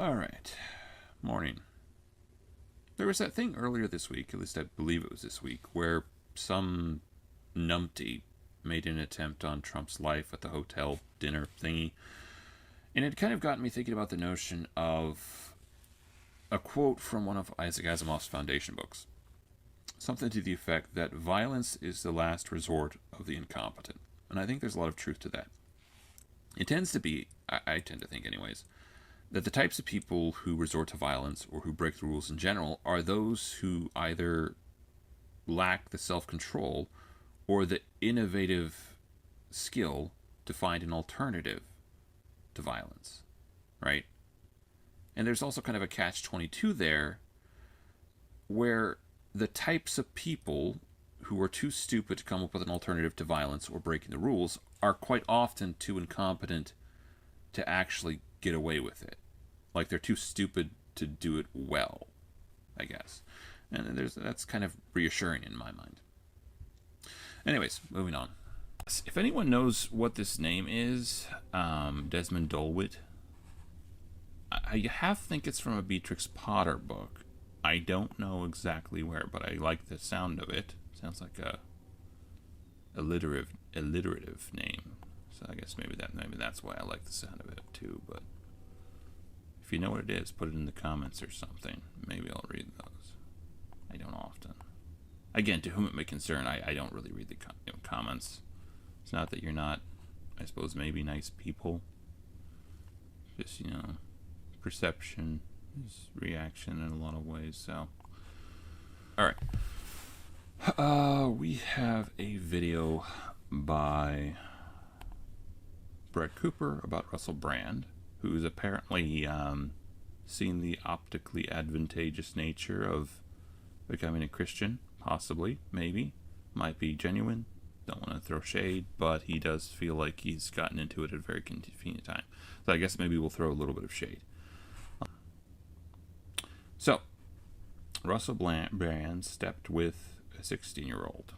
All right. Morning. There was that thing earlier this week, at least I believe it was this week, where some numpty made an attempt on Trump's life at the hotel dinner thingy. And it kind of got me thinking about the notion of a quote from one of Isaac Asimov's Foundation books. Something to the effect that violence is the last resort of the incompetent. And I think there's a lot of truth to that. It tends to be, I tend to think anyways, that the types of people who resort to violence or who break the rules in general are those who either lack the self-control or the innovative skill to find an alternative to violence, right? And there's also kind of a catch-22 there where the types of people who are too stupid to come up with an alternative to violence or breaking the rules are quite often too incompetent to actually get away with it. Like they're too stupid to do it well, I guess. And that's kind of reassuring in my mind. Anyways, moving on. If anyone knows what this name is, Desmond Doelwit, I think it's from a Beatrix Potter book. I don't know exactly where, but I like the sound of it. Sounds like a alliterative name. So I guess maybe that's why I like the sound of it too. But if you know what it is, put it in the comments or something. Maybe I'll read those. I don't often. Again, to whom it may concern, I don't really read the comments. It's not that you're not, I suppose, maybe nice people. Just, perception is reaction in a lot of ways. So, all right. We have a video by Brett Cooper about Russell Brand, who's apparently seen the optically advantageous nature of becoming a Christian, possibly, maybe, might be genuine, don't want to throw shade, but he does feel like he's gotten into it at a very convenient time. So I guess maybe we'll throw a little bit of shade. So, Russell Brand stepped with a 16-year-old.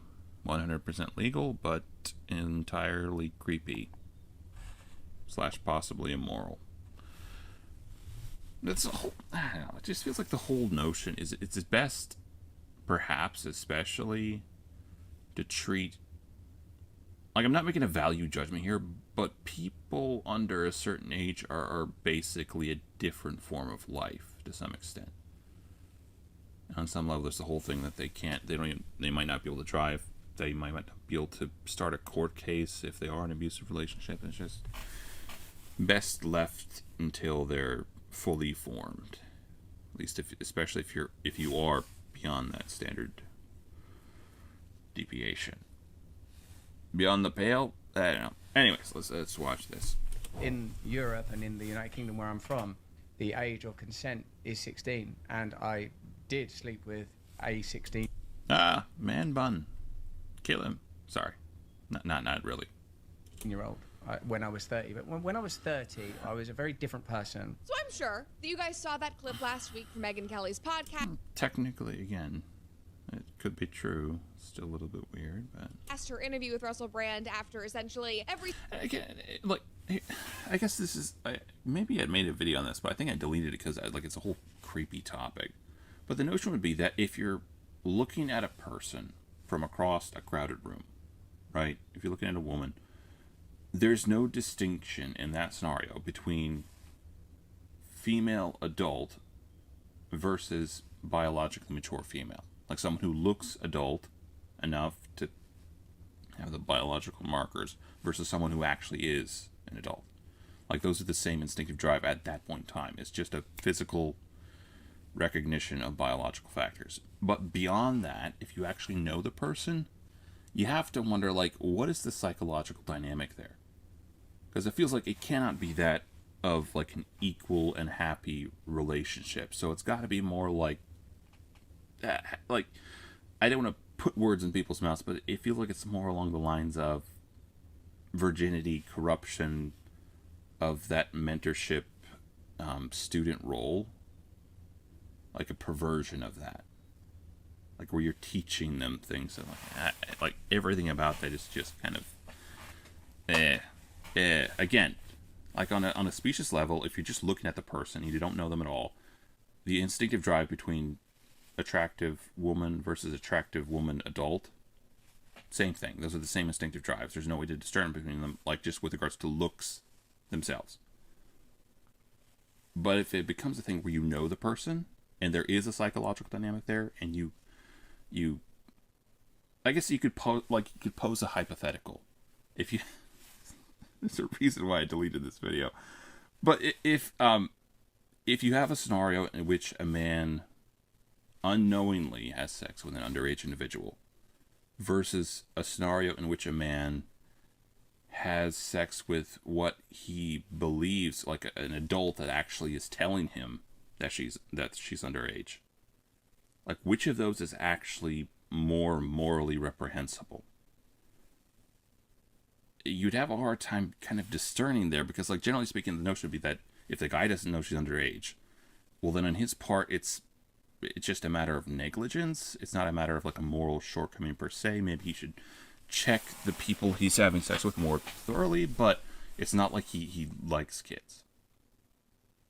100% legal, but entirely creepy. / possibly immoral. That's a whole, I don't know, it just feels like the whole notion is it's best, perhaps especially, to treat, like, I'm not making a value judgment here, but people under a certain age are basically a different form of life to some extent. On some level, there's the whole thing that they might not be able to drive, they might not be able to start a court case if they are in an abusive relationship. It's just best left until they're fully formed, at least especially if you are beyond that standard deviation. Beyond the pale, I don't know. Anyways, let's watch this. In Europe and in the United Kingdom, where I'm from, the age of consent is 16, and I did sleep with a 16. Man bun, kill him. Sorry, not really. Year old. When I was 30, but when I was 30, I was a very different person. So I'm sure that you guys saw that clip last week from Megyn Kelly's podcast. Technically, again, it could be true. Still a little bit weird, but Asked her interview with Russell Brand after essentially every. Again, like, I guess this is maybe I'd made a video on this, but I think I deleted it because it's a whole creepy topic. But the notion would be that if you're looking at a person from across a crowded room, right? If you're looking at a woman, there's no distinction in that scenario between female adult versus biologically mature female. Like someone who looks adult enough to have the biological markers versus someone who actually is an adult. Like those are the same instinctive drive at that point in time. It's just a physical recognition of biological factors. But beyond that, if you actually know the person, you have to wonder, like, what is the psychological dynamic there? Because it feels like it cannot be that of like an equal and happy relationship. So it's got to be more like I don't want to put words in people's mouths, but it feels like it's more along the lines of virginity, corruption, of that mentorship student role, like a perversion of that, like where you're teaching them things, and like everything about that is just kind of again, Like on a species level, if you're just looking at the person, you don't know them at all, the instinctive drive between attractive woman versus attractive woman adult, same thing. Those are the same instinctive drives. There's no way to discern between them, like just with regards to looks themselves. But if it becomes a thing where you know the person and there is a psychological dynamic there, and you, I guess you could pose a hypothetical. If you, there's a reason why I deleted this video, but if you have a scenario in which a man unknowingly has sex with an underage individual versus a scenario in which a man has sex with what he believes, like an adult that actually is telling him that she's underage, like which of those is actually more morally reprehensible? You'd have a hard time kind of discerning there, because like generally speaking, the notion would be that if the guy doesn't know she's underage, well then on his part it's just a matter of negligence. It's not a matter of like a moral shortcoming per se. Maybe he should check the people he's having sex with more thoroughly, but it's not like he likes kids.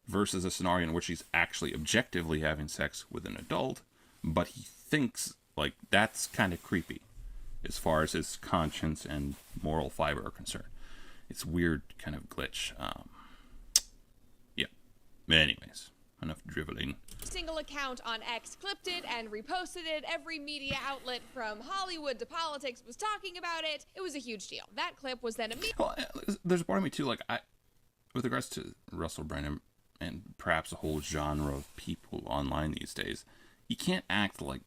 Versus a scenario in which he's actually objectively having sex with an adult, but he thinks like that's kind of creepy as far as his conscience and moral fiber are concerned. It's weird kind of glitch. Yeah. Anyways, enough dribbling. Single account on X clipped it and reposted it. Every media outlet from Hollywood to politics was talking about it. It was a huge deal. That clip was then immediately. Well, there's a part of me too, like with regards to Russell Brand and perhaps a whole genre of people online these days, you can't act like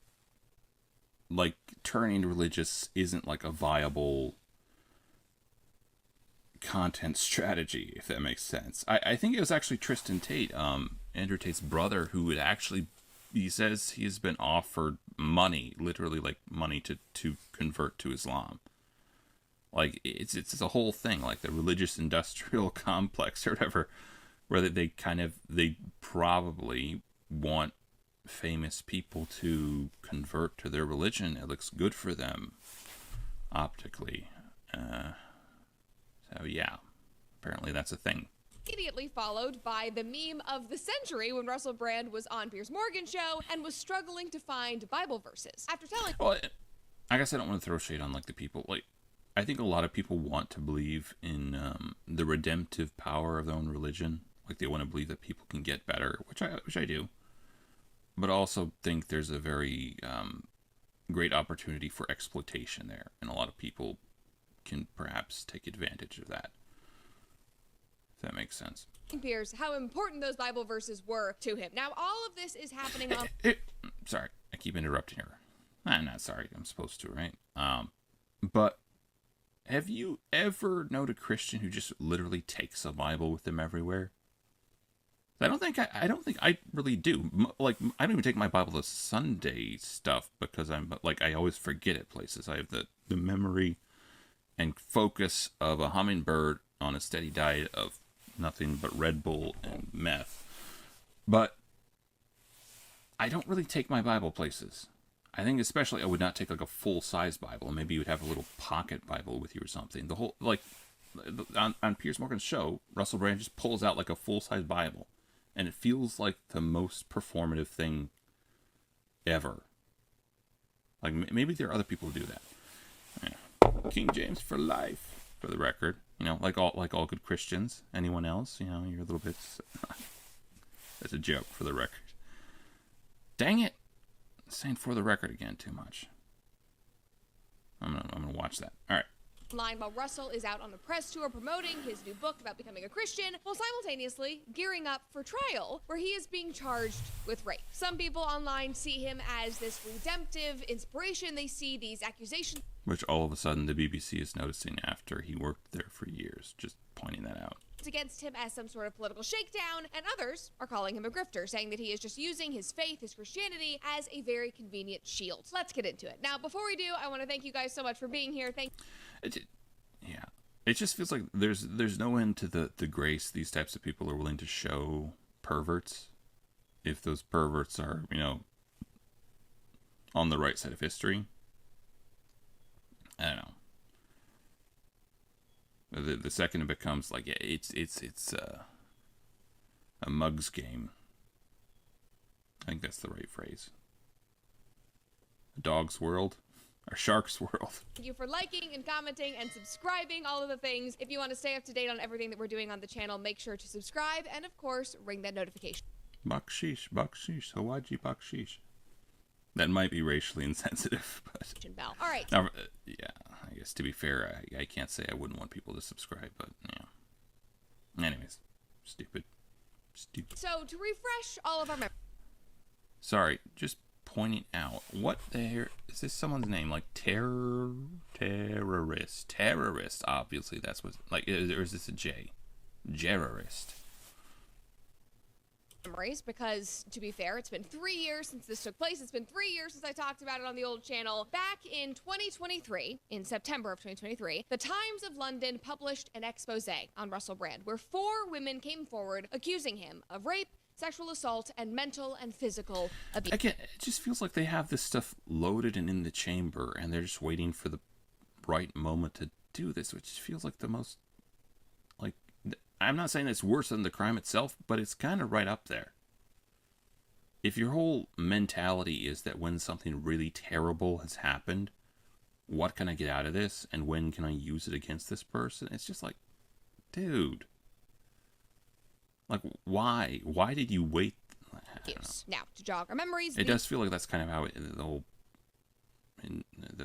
turning religious isn't like a viable content strategy, if that makes sense. I think it was actually Tristan Tate, Andrew Tate's brother, who would actually, he says he's been offered money, literally like money to convert to Islam. Like it's a whole thing, like the religious industrial complex or whatever, where they probably want famous people to convert to their religion. It looks good for them optically. So yeah, apparently that's a thing. Immediately followed by the meme of the century when Russell Brand was on Piers Morgan's show and was struggling to find Bible verses. After telling... Well, I guess I don't want to throw shade on like the people. Like, I think a lot of people want to believe in the redemptive power of their own religion. Like they want to believe that people can get better, which I do. But I also think there's a very great opportunity for exploitation there, and a lot of people can perhaps take advantage of that. If that makes sense. Piers, how important those Bible verses were to him. Now, all of this is happening on... Sorry, I keep interrupting her. I'm not sorry, I'm supposed to, right? But have you ever known a Christian who just literally takes a Bible with them everywhere? I don't think I really do. Like, I don't even take my Bible to Sunday stuff because I always forget it places. I have the memory and focus of a hummingbird on a steady diet of nothing but Red Bull and meth. But I don't really take my Bible places. I think especially I would not take like a full-size Bible. Maybe you would have a little pocket Bible with you or something. The whole, like, on Piers Morgan's show, Russell Brand just pulls out like a full-size Bible. And it feels like the most performative thing ever. Like, maybe there are other people who do that. Yeah. King James for life, for the record. You know, like all good Christians. Anyone else? You know, you're a little bit... That's a joke, for the record. Dang it! I'm saying for the record again too much. I'm gonna watch that. All right. Line while Russell is out on a press tour promoting his new book about becoming a Christian, while simultaneously gearing up for trial where he is being charged with rape. Some people online see him as this redemptive inspiration. They see these accusations, Which all of a sudden the BBC is noticing after he worked there for years, just pointing that out. Against him as some sort of political shakedown, and others are calling him a grifter, saying that he is just using his faith, his Christianity, as a very convenient shield. Let's get into it. Now, before we do, I want to thank you guys so much for being here. It just feels like there's no end to the grace these types of people are willing to show perverts, if those perverts are, you know, on the right side of history. I don't know. The second it becomes like, yeah, it's a mug's game. I think that's the right phrase. A dog's world. Or shark's world. Thank you for liking and commenting and subscribing, all of the things. If you want to stay up to date on everything that we're doing on the channel, make sure to subscribe and, of course, ring that notification. Bakshish, Hawaji bakshish. That might be racially insensitive, but... Bell. All right. Now, yeah, I guess to be fair, I can't say I wouldn't want people to subscribe, but, yeah. Anyways, stupid. So, to refresh all of our memories. Sorry, just pointing out, what there is this someone's name? Like terrorist, obviously that's what, like, or is this a J? Terrorist. Memories, because to be fair, it's been 3 years since this took place. It's been 3 years since I talked about it on the old channel. Back in 2023, in September of 2023, the Times of London published an expose on Russell Brand where 4 women came forward accusing him of rape, sexual assault, and mental and physical abuse. Again, it just feels like they have this stuff loaded and in the chamber, and they're just waiting for the right moment to do this, which feels like the most, like, I'm not saying it's worse than the crime itself, but it's kind of right up there. If your whole mentality is that when something really terrible has happened, what can I get out of this, and when can I use it against this person? It's just like, dude. Like, why? Why did you wait? Now, to jog our memories... It does feel like that's kind of how the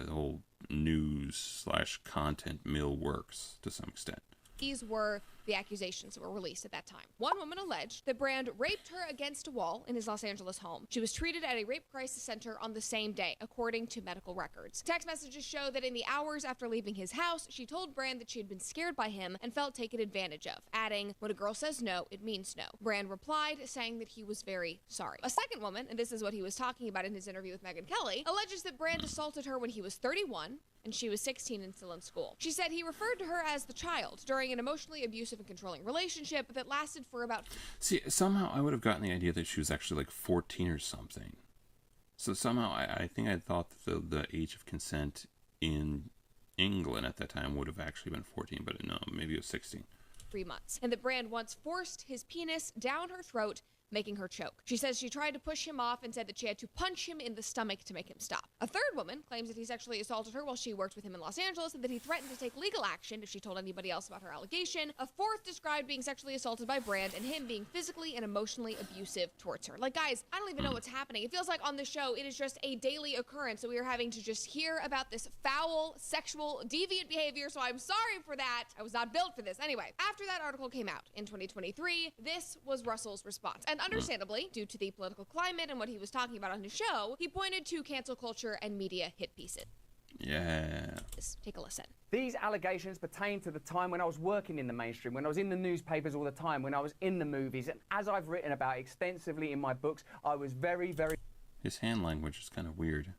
whole news/content mill works, to some extent. These were the accusations that were released at that time. One woman alleged that Brand raped her against a wall in his Los Angeles home. She was treated at a rape crisis center on the same day, according to medical records. Text messages show that in the hours after leaving his house, she told Brand that she had been scared by him and felt taken advantage of, adding, "When a girl says no, it means no." Brand replied, saying that he was very sorry. A second woman, and this is what he was talking about in his interview with Megyn Kelly, alleges that Brand assaulted her when he was 31, and she was 16 and still in school. She said he referred to her as the child during an emotionally abusive and controlling relationship that lasted for about... See, somehow I would have gotten the idea that she was actually like 14 or something. So somehow I think I thought that the age of consent in England at that time would have actually been 14, but no, maybe it was 16. 3 months. And that Brand once forced his penis down her throat, making her choke. She says she tried to push him off and said that she had to punch him in the stomach to make him stop. A third woman claims that he sexually assaulted her while she worked with him in Los Angeles and that he threatened to take legal action if she told anybody else about her allegation. A fourth described being sexually assaulted by Brand and him being physically and emotionally abusive towards her. Like, guys, I don't even know what's happening. It feels like on this show, it is just a daily occurrence. So we are having to just hear about this foul, sexual, deviant behavior. So I'm sorry for that. I was not built for this. Anyway, after that article came out in 2023, this was Russell's response. And understandably, due to the political climate and what he was talking about on his show, he pointed to cancel culture and media hit pieces. Yeah. Take a listen. These allegations pertain to the time when I was working in the mainstream, when I was in the newspapers all the time, when I was in the movies, and as I've written about extensively in my books, I was very, very... His hand language is kind of weird.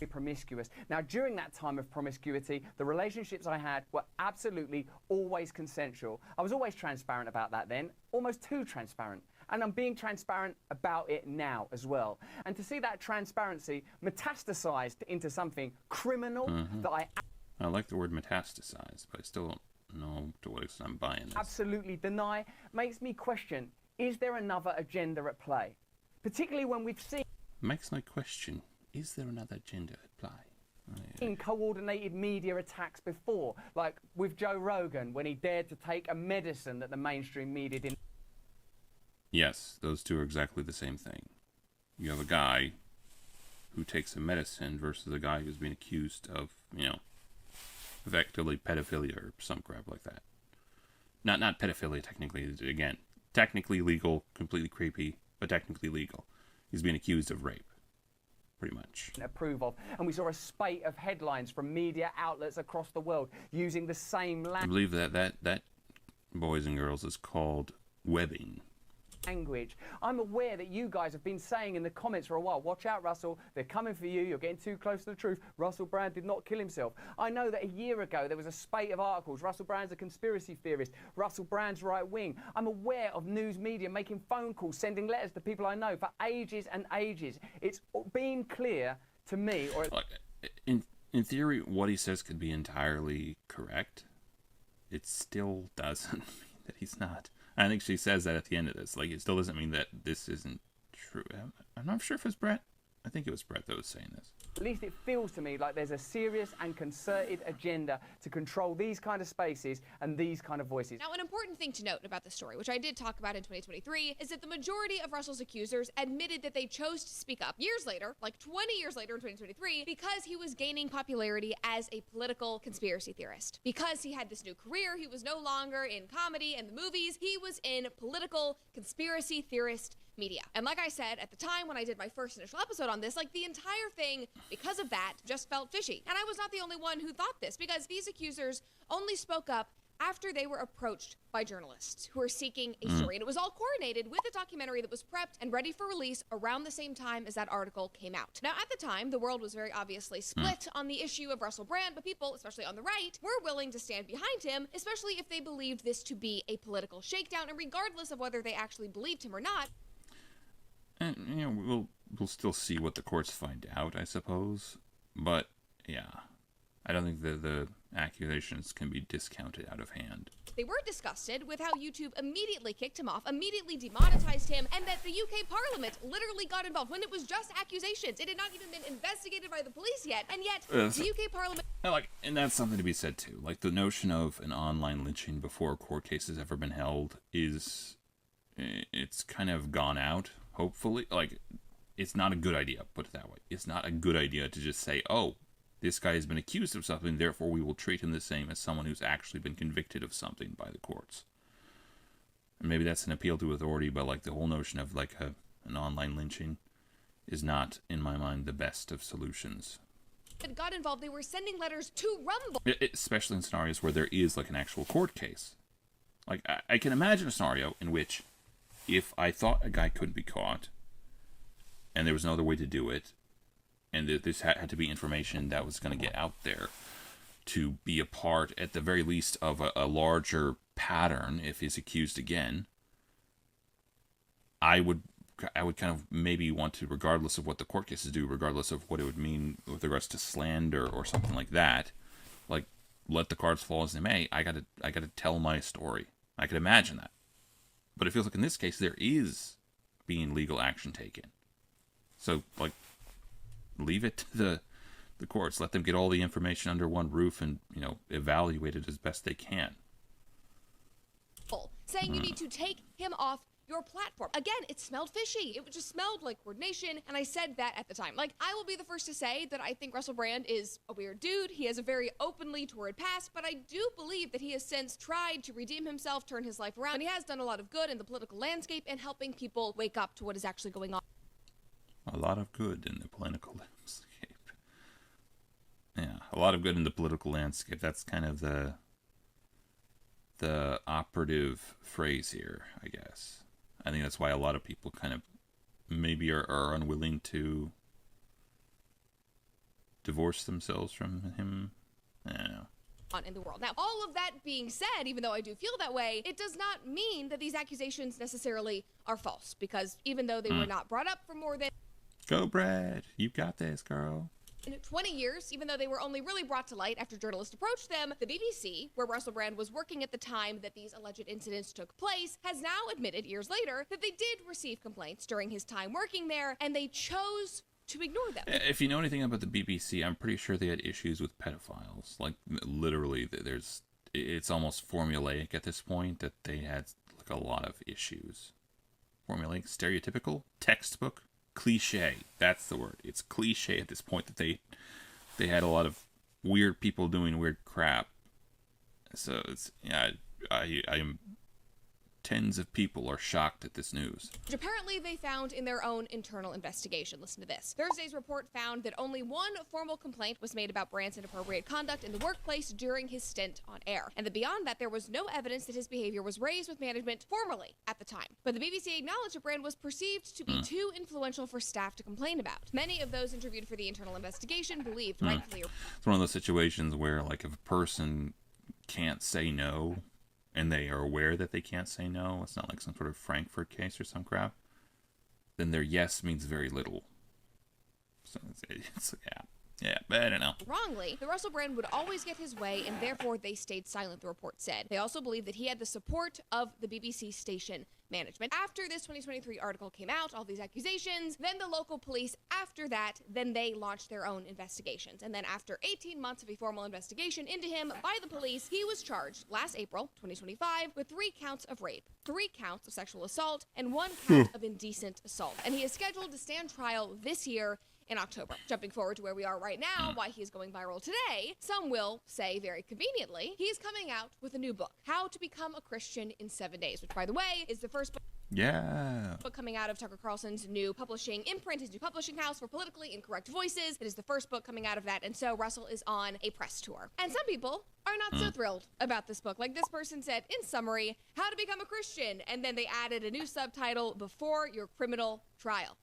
Promiscuous. Now, during that time of promiscuity, the relationships I had were absolutely always consensual. I was always transparent about that then, almost too transparent. And I'm being transparent about it now as well. And to see that transparency metastasized into something criminal that I like the word metastasize, but I still don't know to what extent I'm buying this. absolutely deny makes me question, is there another agenda at play? Particularly when we've seen Makes my question, is there another agenda at play? in coordinated media attacks before, like with Joe Rogan when he dared to take a medicine that the mainstream media didn't. Yes, those two are exactly the same thing. You have a guy who takes a medicine versus a guy who's being accused of, effectively pedophilia or some crap like that. Not pedophilia technically, again. Technically legal, completely creepy, but technically legal. He's being accused of rape. Pretty much. Approve of, and we saw a spate of headlines from media outlets across the world using the same I believe that boys and girls is called webbing. language. I'm aware that you guys have been saying in the comments for a while, watch out Russell, they're coming for you, you're getting too close to the truth, Russell Brand did not kill himself. I know that a year ago there was a spate of articles, Russell Brand's a conspiracy theorist, Russell Brand's right wing. I'm aware of news media making phone calls, sending letters to people I know for ages and ages. It's been clear to me, or in theory, what he says could be entirely correct, it still doesn't mean that he's not. I think she says that at the end of this. Like, it still doesn't mean that this isn't true. I'm not sure if it's Brett. I think it was Brett that was saying this. At least it feels to me like there's a serious and concerted agenda to control these kind of spaces and these kind of voices. Now, an important thing to note about this story, which I did talk about in 2023, is that the majority of Russell's accusers admitted that they chose to speak up years later, like 20 years later in 2023, because he was gaining popularity as a political conspiracy theorist. Because he had this new career, he was no longer in comedy and the movies, he was in political conspiracy theorist media. And like I said, at the time when I did my first initial episode on this, like, the entire thing, because of that, just felt fishy. And I was not the only one who thought this, because these accusers only spoke up after they were approached by journalists who were seeking a story. And it was all coordinated with a documentary that was prepped and ready for release around the same time as that article came out. Now, at the time, the world was very obviously split on the issue of Russell Brand, but people, especially on the right, were willing to stand behind him, especially if they believed this to be a political shakedown, and regardless of whether they actually believed him or not. And, you know, we'll still see what the courts find out, I suppose. But, yeah, I don't think the accusations can be discounted out of hand. They were disgusted with how YouTube immediately kicked him off, immediately demonetized him, and that the UK Parliament literally got involved when it was just accusations. It had not even been investigated by the police yet, and yet the UK Parliament... And that's something to be said, too. Like, the notion of an online lynching before a court case has ever been held is... It's kind of gone out. Hopefully, like, it's not a good idea, put it that way. It's not a good idea to just say, oh, this guy has been accused of something, therefore we will treat him the same as someone who's actually been convicted of something by the courts. And maybe that's an appeal to authority, but, like, the whole notion of, like, an online lynching is not, in my mind, the best of solutions. That got involved, they were sending letters to Rumble. Especially in scenarios where there is, like, an actual court case. Like, I can imagine a scenario in which if I thought a guy couldn't be caught, and there was no other way to do it, and that this had to be information that was going to get out there to be a part, at the very least, of a larger pattern, if he's accused again, I would kind of maybe want to, regardless of what the court cases do, regardless of what it would mean with regards to slander or something like that, like, let the cards fall as they may, I gotta tell my story. I could imagine that. But it feels like in this case there is being legal action taken. So, like, leave it to the courts. Let them get all the information under one roof and, you know, evaluate it as best they can. Saying you need to take him off your platform. Again, it smelled fishy. It just smelled like coordination, and I said that at the time. Like, I will be the first to say that I think Russell Brand is a weird dude. He has a very openly torrid past, but I do believe that he has since tried to redeem himself, turn his life around, and he has done a lot of good in the political landscape and helping people wake up to what is actually going on. A lot of good in the political landscape. Yeah, a lot of good in the political landscape. That's kind of the operative phrase here, I guess. I think that's why a lot of people kind of maybe are unwilling to divorce themselves from him. I don't know. On in the world. Now, all of that being said, even though I do feel that way, it does not mean that these accusations necessarily are false, because even though they were not brought up for more than... Go, Brad. You got this, girl. In 20 years, even though they were only really brought to light after journalists approached them, the BBC, where Russell Brand was working at the time that these alleged incidents took place, has now admitted years later that they did receive complaints during his time working there, and they chose to ignore them. If you know anything about the BBC, I'm pretty sure they had issues with pedophiles. Like, literally, it's almost formulaic at this point that they had, like, a lot of issues. Formulaic, stereotypical, textbook. Cliche, that's the word. It's cliche at this point that they had a lot of weird people doing weird crap. So it's, yeah, I am, tens of people are shocked at this news. Which apparently they found in their own internal investigation. Listen to this. Thursday's report found that only one formal complaint was made about Brand's inappropriate conduct in the workplace during his stint on air, and that beyond that there was no evidence that his behavior was raised with management formally at the time. But the BBC acknowledged that Brand was perceived to be too influential for staff to complain about. Many of those interviewed for the internal investigation believed, rightfully or... It's one of those situations where, like, if a person can't say no, and they are aware that they can't say no, it's not like some sort of Frankfurt case or some crap, then their yes means very little. So it's yeah. Yeah, but I don't know. Wrongly, the Russell Brand would always get his way, and therefore they stayed silent, the report said. They also believe that he had the support of the BBC station management. After this 2023 article came out, all these accusations, then the local police, after that, then they launched their own investigations. And then after 18 months of a formal investigation into him by the police, he was charged last April 2025 with 3 counts of rape, 3 counts of sexual assault, and 1 count of indecent assault. And he is scheduled to stand trial this year in October. Jumping forward to where we are right now, why he is going viral today, some will say very conveniently, he is coming out with a new book, How to Become a Christian in 7 Days, which, by the way, is the first book coming out of Tucker Carlson's new publishing imprint, his new publishing house for politically incorrect voices. It is the first book coming out of that, and so Russell is on a press tour. And some people are not so thrilled about this book. Like this person said, in summary, How to Become a Christian, and then they added a new subtitle, Before Your Criminal Trial.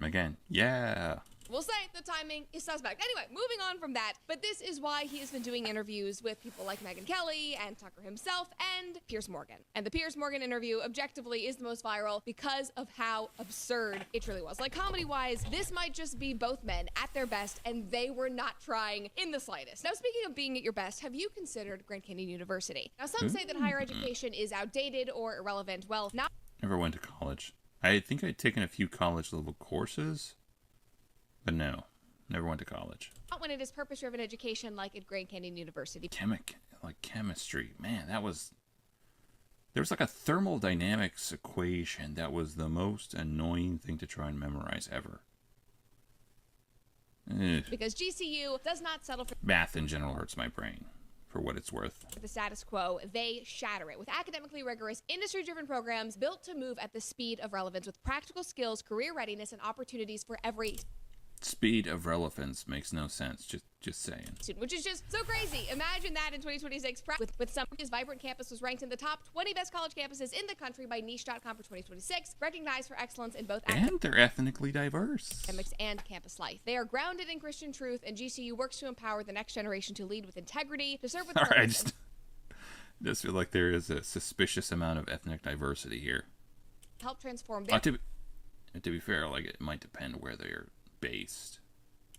Again, yeah. We'll say the timing is suspect. Anyway, moving on from that, but this is why he has been doing interviews with people like Megyn Kelly and Tucker himself and Piers Morgan. And the Piers Morgan interview, objectively, is the most viral because of how absurd it truly was. Like, comedy-wise, this might just be both men at their best, and they were not trying in the slightest. Now, speaking of being at your best, have you considered Grand Canyon University? Now, some say that higher education is outdated or irrelevant. Well, not... Never went to college. I think I'd taken a few college-level courses, but no, never went to college. Not when it is purpose-driven education like at Grand Canyon University. Chemistry. Man, there was like a thermodynamics equation that was the most annoying thing to try and memorize ever. Because GCU does not settle for math in general hurts my brain, for what it's worth. the status quo. They shatter it with academically rigorous, industry-driven programs built to move at the speed of relevance with practical skills, career readiness, and opportunities for every Speed of relevance makes no sense, just saying. student, which is just so crazy. Imagine that in 2026 with some. His vibrant campus was ranked in the top 20 best college campuses in the country by niche.com for 2026, recognized for excellence in both And they're ethnically diverse. academics and campus life. They are grounded in Christian truth, and GCU works to empower the next generation to lead with integrity, to serve with All right, I purpose, just feel like there is a suspicious amount of ethnic diversity here. and help transform their To be fair, like it might depend where they're based.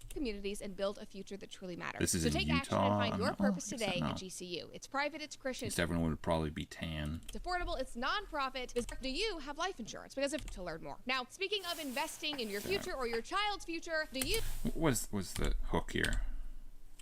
communities and build a future that truly matters. This is so in take action and Utah? find your No, purpose I guess today not. at GCU. It's private, it's Christian, At least everyone would probably be tan. it's affordable, it's non-profit. Do you have life insurance? Because if to learn more. Now, speaking of investing in your future or your child's future, do you What's the hook here?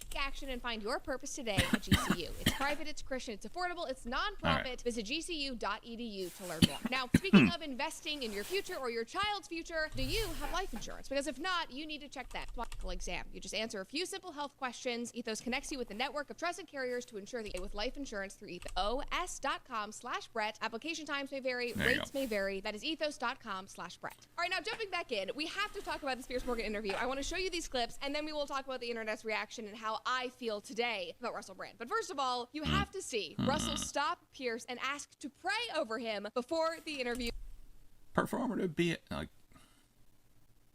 take action and find your purpose today at GCU? It's private, it's Christian, it's affordable, it's non-profit. Right. Visit gcu.edu to learn more. Now, speaking of investing in your future or your child's future, do you have life insurance? Because if not, you need to check that medical exam. You just answer a few simple health questions. Ethos connects you with a network of trusted carriers to ensure that you with life insurance through ethos.com/Brett. Application times may vary, There you rates go. may vary. That is ethos.com/Brett. All right, now jumping back in, we have to talk about the Piers Morgan interview. I want to show you these clips, and then we will talk about the internet's reaction and how I feel today about Russell Brand. But first of all, you have to see Russell stop Piers and ask to pray over him before the interview. Performative be it like.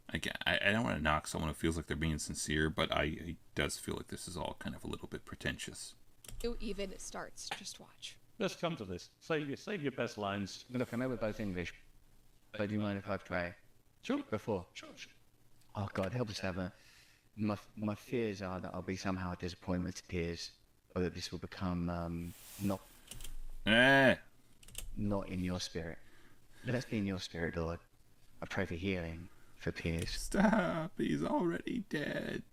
Again, I don't want to knock someone who feels like they're being sincere, but it does feel like this is all kind of a little bit pretentious. Even starts. Just watch. Let's come to this. Save your best lines. Look, I know we're both English, but do you mind if I pray Sure. before? Sure. Oh, God, help us have a... My fears are that I'll be somehow a disappointment to Piers, or that this will become not in your spirit. Let us be in your spirit, Lord. I pray for healing for Piers, Stop! He's already dead.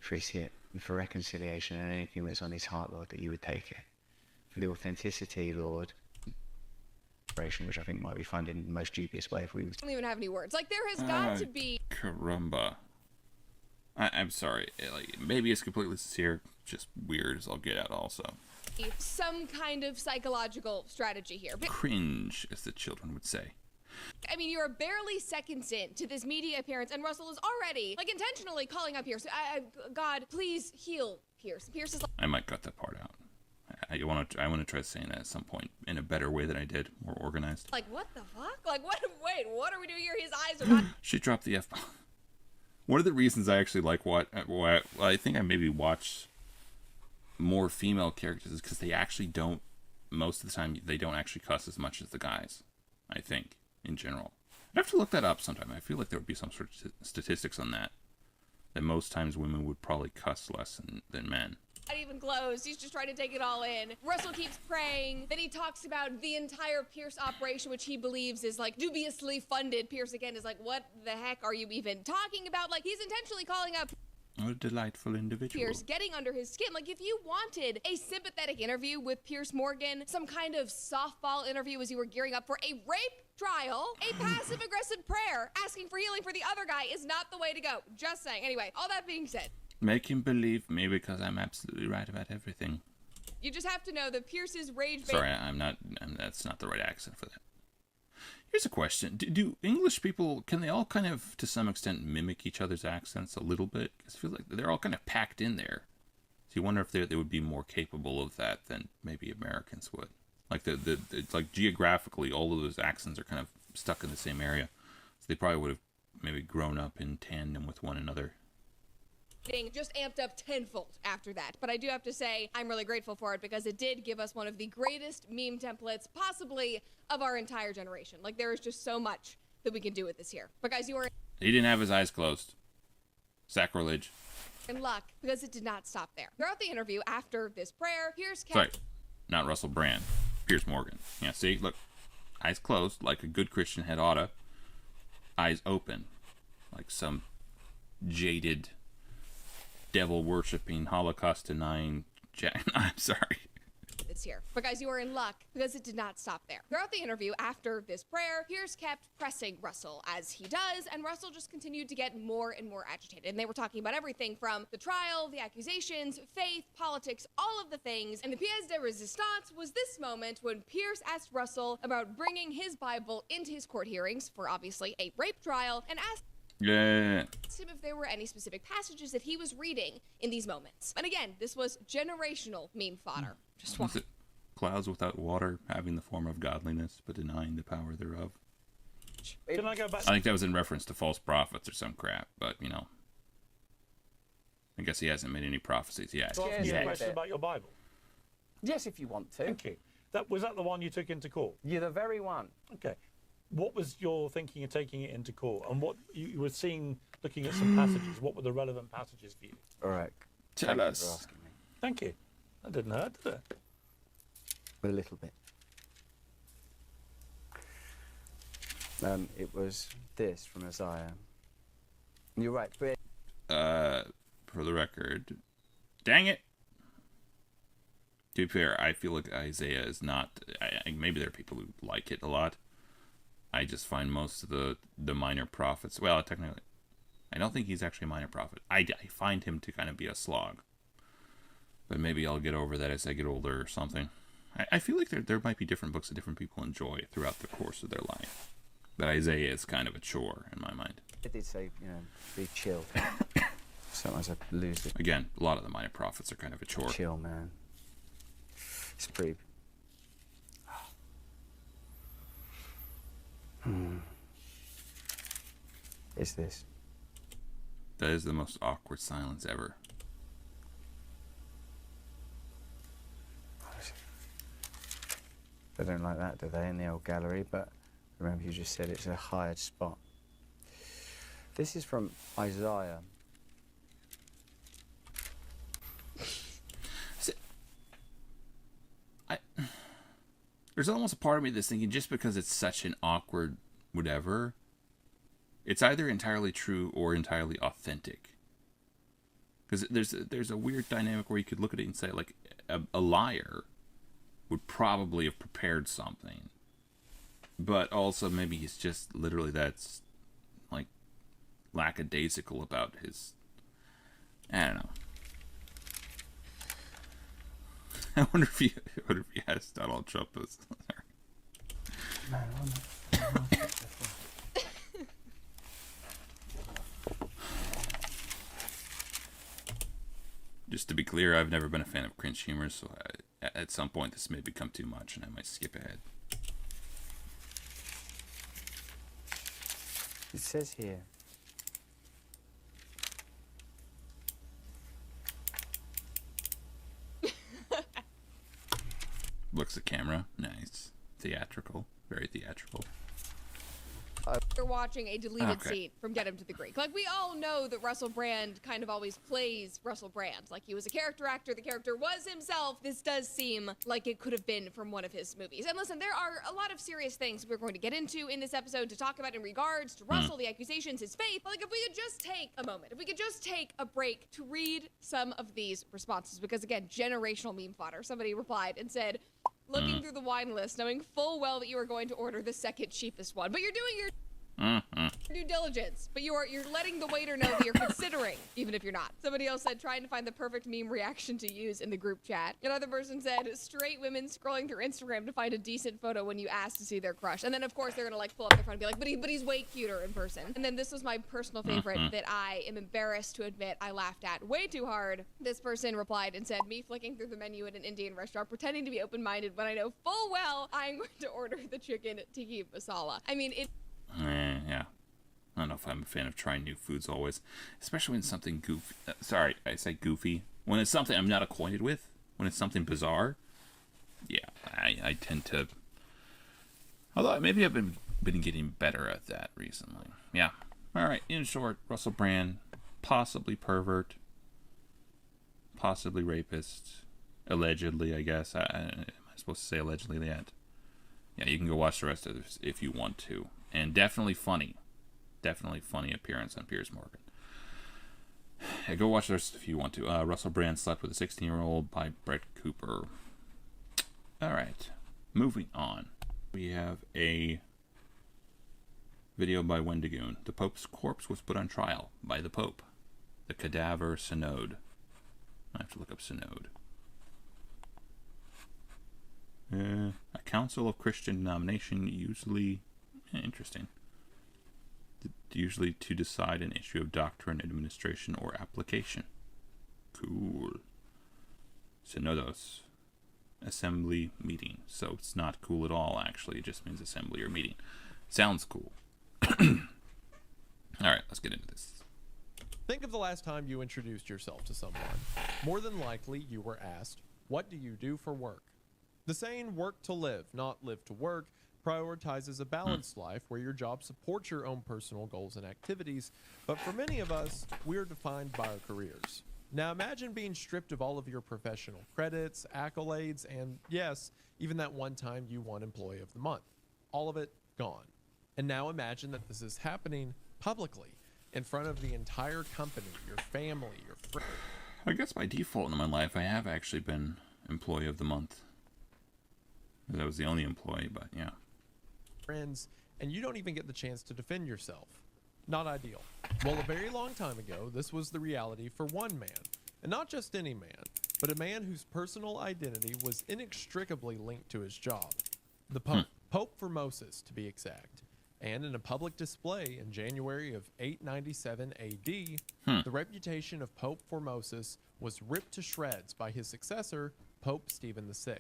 for his hit, and for reconciliation and anything that's on his heart, Lord, that you would take it. For the authenticity, Lord, which I think might be funded in the most dubious way if we was I don't even have any words. Like, there has got to be Caramba. I'm sorry. Like, maybe it's completely sincere, just weird as I'll get out also. some kind of psychological strategy here. But, Cringe, as the children would say. I mean, you're barely seconds in to this media appearance, and Russell is already, like, intentionally calling up Pierce. God, please heal Pierce. Pierce is like, I might cut that part out. I want to try saying that at some point in a better way than I did, more organized. what the fuck? Like, what? Wait, what are we doing here? His eyes are not. She dropped the F-bomb. One of the reasons I actually like I think I maybe watch more female characters is because they actually don't, most of the time, they don't actually cuss as much as the guys, I think, in general. I'd have to look that up sometime. I feel like there would be some sort of statistics on that. that most times women would probably cuss less than men. Not even close. He's just trying to take it all in. Russell keeps praying. Then he talks about the entire Pierce operation, which he believes is like dubiously funded. Pierce again is like, what the heck are you even talking about? Like, he's intentionally calling out What a delightful individual. Pierce, getting under his skin. Like, if you wanted a sympathetic interview with Pierce Morgan, some kind of softball interview as you were gearing up for a rape trial, a passive-aggressive prayer asking for healing for the other guy is not the way to go. Just saying. Anyway, all that being said, Make him believe me because I'm absolutely right about everything. you just have to know that Pierce's rage... Sorry, that's not the right accent for that. Here's a question. Do English people, can they all kind of, to some extent, mimic each other's accents a little bit? Because I feel like they're all kind of packed in there. So you wonder if they would be more capable of that than maybe Americans would. Like, like geographically, all of those accents are kind of stuck in the same area. So they probably would have maybe grown up in tandem with one another. Just amped up tenfold after that. But I do have to say, I'm really grateful for it because it did give us one of the greatest meme templates, possibly, of our entire generation. Like, there is just so much that we can do with this here. But guys, you are He didn't have his eyes closed. Sacrilege. in luck because it did not stop there. Throughout the interview, after this prayer, Pierce kept... Sorry, not Russell Brand. Pierce Morgan. Yeah, see, look. Eyes closed, like a good Christian had oughta. Eyes open, like some jaded... devil-worshipping, Holocaust-denying... I'm sorry. This year. But guys, you are in luck because it did not stop there. Throughout the interview, after this prayer, Pierce kept pressing Russell as he does, and Russell just continued to get more and more agitated. And they were talking about everything from the trial, the accusations, faith, politics, all of the things. And the pièce de résistance was this moment when Pierce asked Russell about bringing his Bible into his court hearings for obviously a rape trial, and asked Yeah. him if there were any specific passages that he was reading in these moments. And again, this was generational meme fodder. Just Was watch. it clouds without water, having the form of godliness, but denying the power thereof? Can I go back? I think that was in reference to false prophets or some crap, but, you know. I guess he hasn't made any prophecies yet. To ask you a question about your Bible. Yes, if you want to. Thank you. Was that the one you took into court? You're the very one. Okay. What was your thinking of taking it into court? And what you were seeing, looking at some passages, what were the relevant passages for you? All right. Tell Thank you us. for asking me. Thank you. That didn't hurt, did it? A little bit. It was this from Isaiah. You're right. But For the record, dang it. To be fair, I feel like Isaiah is not. Maybe there are people who like it a lot. I just find most of the minor prophets. Well, technically, I don't think he's actually a minor prophet. I find him to kind of be a slog. But maybe I'll get over that as I get older or something. I feel like there might be different books that different people enjoy throughout the course of their life. But Isaiah is kind of a chore in my mind. it did say, be chill. Sometimes I lose it. Again, a lot of the minor prophets are kind of a chore. Chill, man. It's pretty. Is this? That is the most awkward silence ever. They don't like that, do they, in the old gallery? But remember, you just said it's a hired spot. This is from Isaiah. There's almost a part of me that's thinking just because it's such an awkward whatever, it's either entirely true or entirely authentic. Because there's a weird dynamic where you could look at it and say, like, a liar would probably have prepared something. But also maybe he's just literally that's, like, lackadaisical about his... I don't know. I wonder if he has Donald Trump as... Just to be clear, I've never been a fan of cringe humor, so at some point this may become too much and I might skip ahead. It says here. Looks at camera. Nice. Theatrical. Very theatrical. They're watching a deleted Okay. scene from Get Him to the Greek. Like, we all know that Russell Brand kind of always plays Russell Brand. Like, he was a character actor, the character was himself. This does seem like it could have been from one of his movies. And listen, there are a lot of serious things we're going to get into in this episode to talk about in regards to Russell, the accusations, his faith. But, like, if we could just take a moment, if we could just take a break to read some of these responses, because, again, generational meme fodder. Somebody replied and said, looking through the wine list, knowing full well that you are going to order the second cheapest one, but you're doing your due diligence, but you're letting the waiter know that you're considering, even if you're not. Somebody else said, trying to find the perfect meme reaction to use in the group chat. Another person said, straight women scrolling through Instagram to find a decent photo when you ask to see their crush. And then, of course, they're gonna like pull up their phone and be like, but he's way cuter in person. And then this was my personal favorite that I am embarrassed to admit I laughed at way too hard. This person replied and said, me flicking through the menu at an Indian restaurant, pretending to be open-minded when I know full well I'm going to order the chicken tikka masala. I mean, it... Yeah. I don't know if I'm a fan of trying new foods always, especially when it's something goofy. Sorry, I say goofy. When it's something I'm not acquainted with, when it's something bizarre, yeah, I tend to. Although maybe I've been getting better at that recently. Yeah. All right. In short, Russell Brand, possibly pervert, possibly rapist, allegedly. I guess. Am I supposed to say allegedly yet? Yeah, you can go watch the rest of this if you want to. And definitely funny. Definitely funny appearance on Piers Morgan. Yeah, go watch the rest if you want to. Russell Brand slept with a 16-year-old by Brett Cooper. All right. Moving on. We have a video by Wendigoon. The Pope's corpse was put on trial by the Pope. The Cadaver Synod. I have to look up Synod. A council of Christian denomination usually... interesting. Usually to decide an issue of doctrine, administration, or application. Cool. Synodos. Assembly meeting. So it's not cool at all, actually. It just means assembly or meeting. Sounds cool. Alright, let's get into this. Think of the last time you introduced yourself to someone. More than likely, you were asked, what do you do for work? The saying, work to live, not live to work, prioritizes a balanced life where your job supports your own personal goals and activities, but for many of us, we're defined by our careers. Now imagine being stripped of all of your professional credits, accolades, and yes, even that one time you won Employee of the Month. All of it gone. And now imagine that this is happening publicly, in front of the entire company, your family, your friends. I guess by default in my life, I have actually been Employee of the Month. I was the only employee, but yeah. Friends, and you don't even get the chance to defend yourself. Not ideal. Well, a very long time ago, this was the reality for one man, and not just any man, but a man whose personal identity was inextricably linked to his job. The Pope, Pope Formosus to be exact. And in a public display in January of 897 AD, the reputation of Pope Formosus was ripped to shreds by his successor, Pope Stephen VI.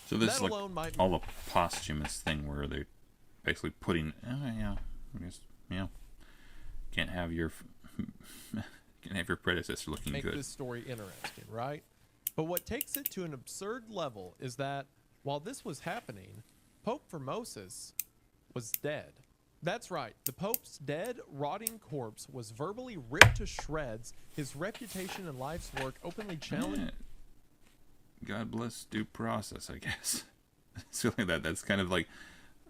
So this That is like alone might be- all a posthumous thing where they're basically putting, I guess, can't have your predecessor looking make good. this story interesting, right? But what takes it to an absurd level is that while this was happening, Pope Formosus was dead. That's right, the Pope's dead, rotting corpse was verbally ripped to shreds, his reputation and life's work openly challenged. God bless due process, I guess. So like that's kind of like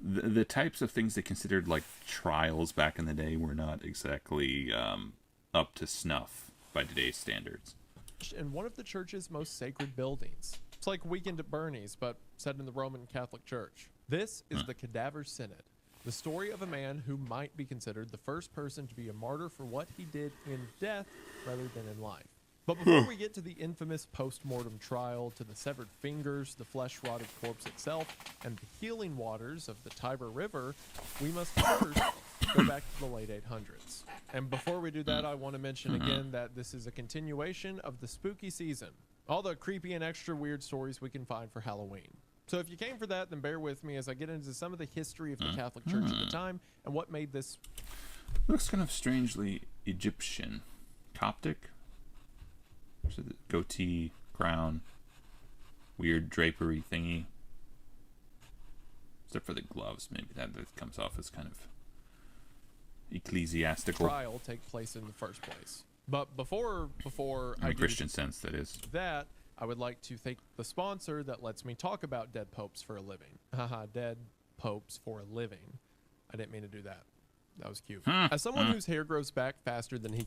the types of things they considered like trials back in the day were not exactly up to snuff by today's standards. In one of the church's most sacred buildings. It's like Weekend at Bernie's, but set in the Roman Catholic Church. This is the Cadaver Synod, the story of a man who might be considered the first person to be a martyr for what he did in death rather than in life. But before we get to the infamous post-mortem trial, to the severed fingers, the flesh-rotted corpse itself, and the healing waters of the Tiber River, we must first go back to the late 800s. And before we do that, I want to mention again that this is a continuation of the spooky season. All the creepy and extra weird stories we can find for Halloween. So if you came for that, then bear with me as I get into some of the history of the Catholic Church at the time and what made this... Looks kind of strangely Egyptian. Coptic? So the goatee, crown, weird drapery thingy. Except for the gloves, maybe that comes off as kind of ecclesiastical, trial take place in the first place. But before in I a get Christian sense, that is. into that, I would like to thank the sponsor that lets me talk about dead popes for a living. Haha, dead popes for a living. I didn't mean to do that. That was cute. As someone whose hair grows back faster than he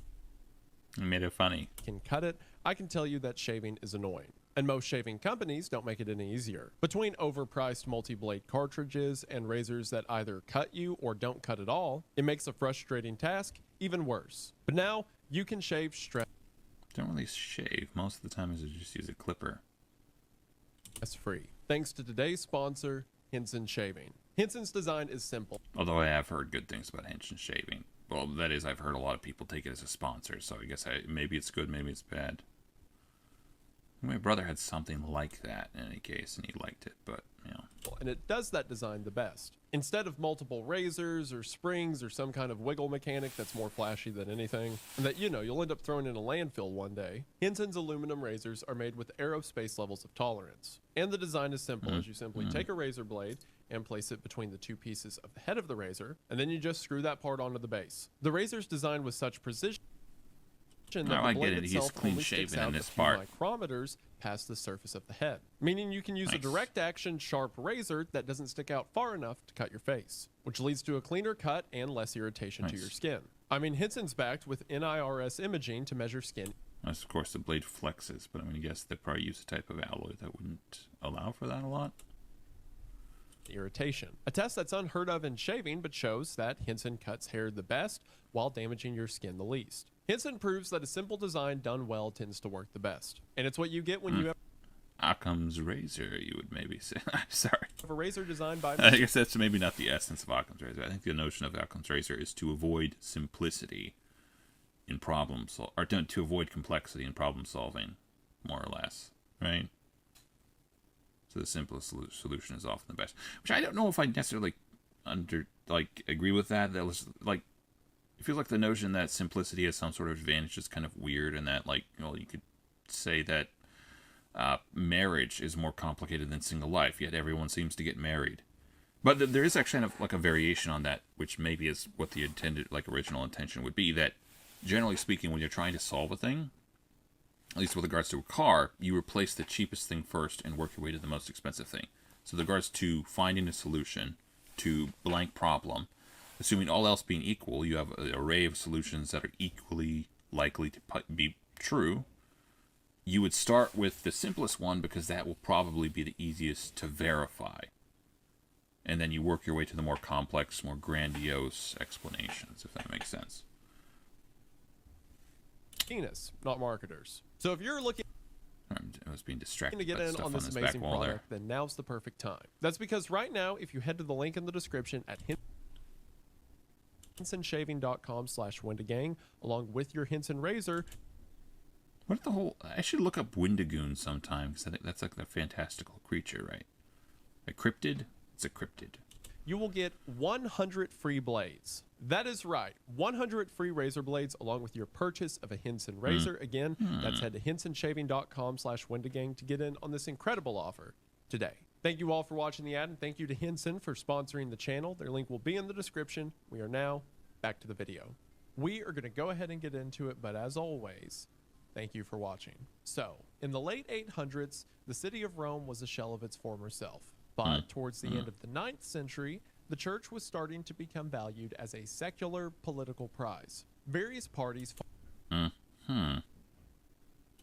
You made it funny. can cut it, I can tell you that shaving is annoying. And most shaving companies don't make it any easier. Between overpriced multi-blade cartridges and razors that either cut you or don't cut at all, it makes a frustrating task even worse. But now, you can shave Don't really shave. Most of the time, I just use a clipper. stress-free. Thanks to today's sponsor, Henson Shaving. Henson's design is simple. Although I have heard good things about Henson Shaving. Well, that is, I've heard a lot of people take it as a sponsor, so I guess maybe it's good, maybe it's bad. My brother had something like that in any case, and he liked it, but, you know. And it does that design the best. Instead of multiple razors or springs or some kind of wiggle mechanic that's more flashy than anything, and that, you'll end up throwing in a landfill one day, Henson's aluminum razors are made with aerospace levels of tolerance. And the design is simple, as you simply take a razor blade and place it between the two pieces of the head of the razor, and then you just screw that part onto the base. The razor's designed with such precision that I the get blade it. He's itself clean only sticks shaven in out this a few part. micrometers past the surface of the head, meaning you can use a Nice. direct action sharp razor that doesn't stick out far enough to cut your face, which leads to a cleaner cut and less irritation to Nice. your skin. I mean, Henson's backed with NIRS imaging to measure skin Unless, of course, the blade flexes, but I'm going to guess they probably use a type of alloy that wouldn't allow for that a lot. irritation. A test that's unheard of in shaving, but shows that Henson cuts hair the best while damaging your skin the least. Henson proves that a simple design done well tends to work the best. And it's what you get when you have Occam's razor, you would maybe say. I'm sorry. a razor designed by I guess that's maybe not the essence of Occam's razor. I think the notion of Occam's razor is to avoid simplicity in or to avoid complexity in problem solving, more or less, right? So the simplest solution is often the best. Which I don't know if I necessarily agree with that. That was like, it feels like the notion that simplicity has some sort of advantage is kind of weird, and that you could say that marriage is more complicated than single life, yet everyone seems to get married. But there is actually kind of like a variation on that, which maybe is what the original intention would be, that generally speaking, when you're trying to solve a thing, at least with regards to a car, you replace the cheapest thing first and work your way to the most expensive thing. So with regards to finding a solution to blank problem, assuming all else being equal, you have an array of solutions that are equally likely to be true. You would start with the simplest one because that will probably be the easiest to verify. And then you work your way to the more complex, more grandiose explanations, if that makes sense. penis, not marketers. So if you're looking I was being distracted to get by in stuff on this back amazing wall there. product, then now's the perfect time. That's because right now, if you head to the link in the description at hensonshaving.com/Wendigang, along with your Henson razor, What the whole... I should look up Wendigoon sometime, because I think that's like a fantastical creature, right? A cryptid? It's a cryptid. you will get 100 free blades. That is right, 100 free razor blades along with your purchase of a Henson razor. Again, that's head to hensonshaving.com/Wendigang to get in on this incredible offer today. Thank you all for watching the ad, and thank you to Henson for sponsoring the channel. Their link will be in the description. We are now back to the video. We are going to go ahead and get into it, but as always, thank you for watching. So, in the late 800s, the city of Rome was a shell of its former self. But towards the end of the 9th century, the church was starting to become valued as a secular political prize. Various parties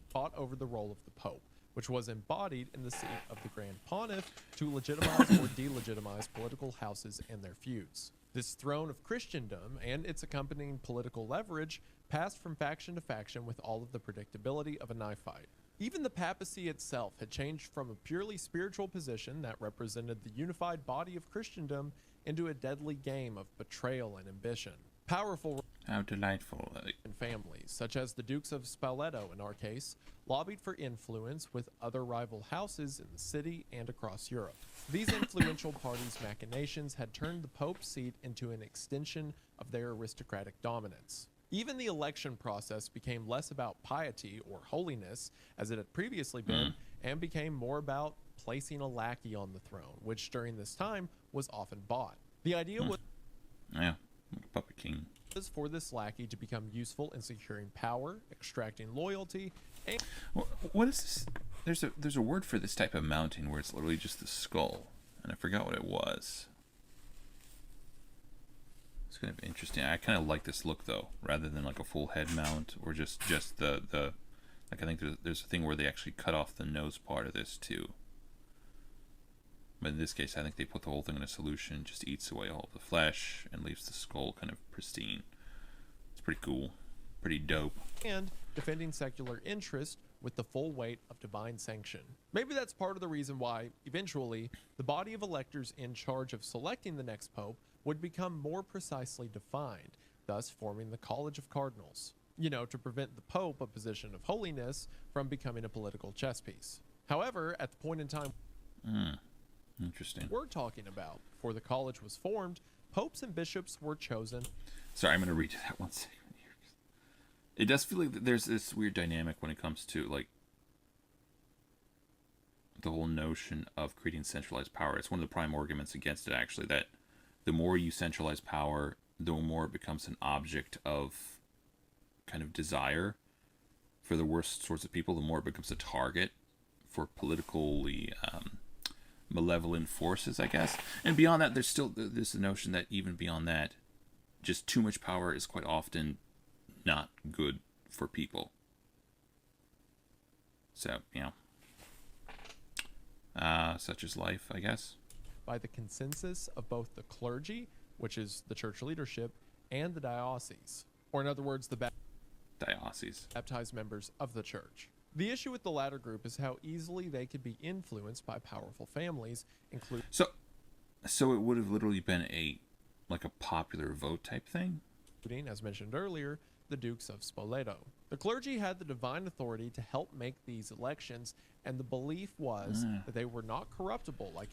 fought over the role of the Pope, which was embodied in the seat of the Grand Pontiff to legitimize or delegitimize political houses and their feuds. This throne of Christendom and its accompanying political leverage passed from faction to faction with all of the predictability of a knife fight. Even the papacy itself had changed from a purely spiritual position that represented the unified body of Christendom into a deadly game of betrayal and ambition. Powerful How delightful. and families, such as the Dukes of Spoleto in our case, lobbied for influence with other rival houses in the city and across Europe. These influential parties' machinations had turned the Pope's seat into an extension of their aristocratic dominance. Even the election process became less about piety or holiness, as it had previously been, and became more about placing a lackey on the throne, which during this time was often bought. The idea was Yeah, like a puppet king. for this lackey to become useful in securing power, extracting loyalty, and What is this? There's a word for this type of mounting where it's literally just the skull, and I forgot what it was. It's kind of interesting. I kind of like this look though, rather than like a full head mount or just the like I think there's a thing where they actually cut off the nose part of this too. But in this case, I think they put the whole thing in a solution, just eats away all of the flesh and leaves the skull kind of pristine. It's pretty cool, pretty dope. and defending secular interest with the full weight of divine sanction. Maybe that's part of the reason why, eventually, the body of electors in charge of selecting the next pope would become more precisely defined, thus forming the College of Cardinals, to prevent the pope, a position of holiness, from becoming a political chess piece. However, at the point in time Interesting. we're talking about, before the college was formed, popes and bishops were chosen. Sorry, I'm going to read that one second here. It does feel like there's this weird dynamic when it comes to, like, the whole notion of creating centralized power. It's one of the prime arguments against it, actually, that the more you centralize power, the more it becomes an object of kind of desire for the worst sorts of people, the more it becomes a target for politically malevolent forces, I guess. And beyond that, there's the notion that even beyond that, just too much power is quite often not good for people. So, such is life, I guess. By the consensus of both the clergy, which is the church leadership, and the diocese, or in other words, the Diocese. baptized members of the church. The issue with the latter group is how easily they could be influenced by powerful families, including So it would have literally been a popular vote type thing? as mentioned earlier, the Dukes of Spoleto. The clergy had the divine authority to help make these elections, and the belief was that they were not corruptible like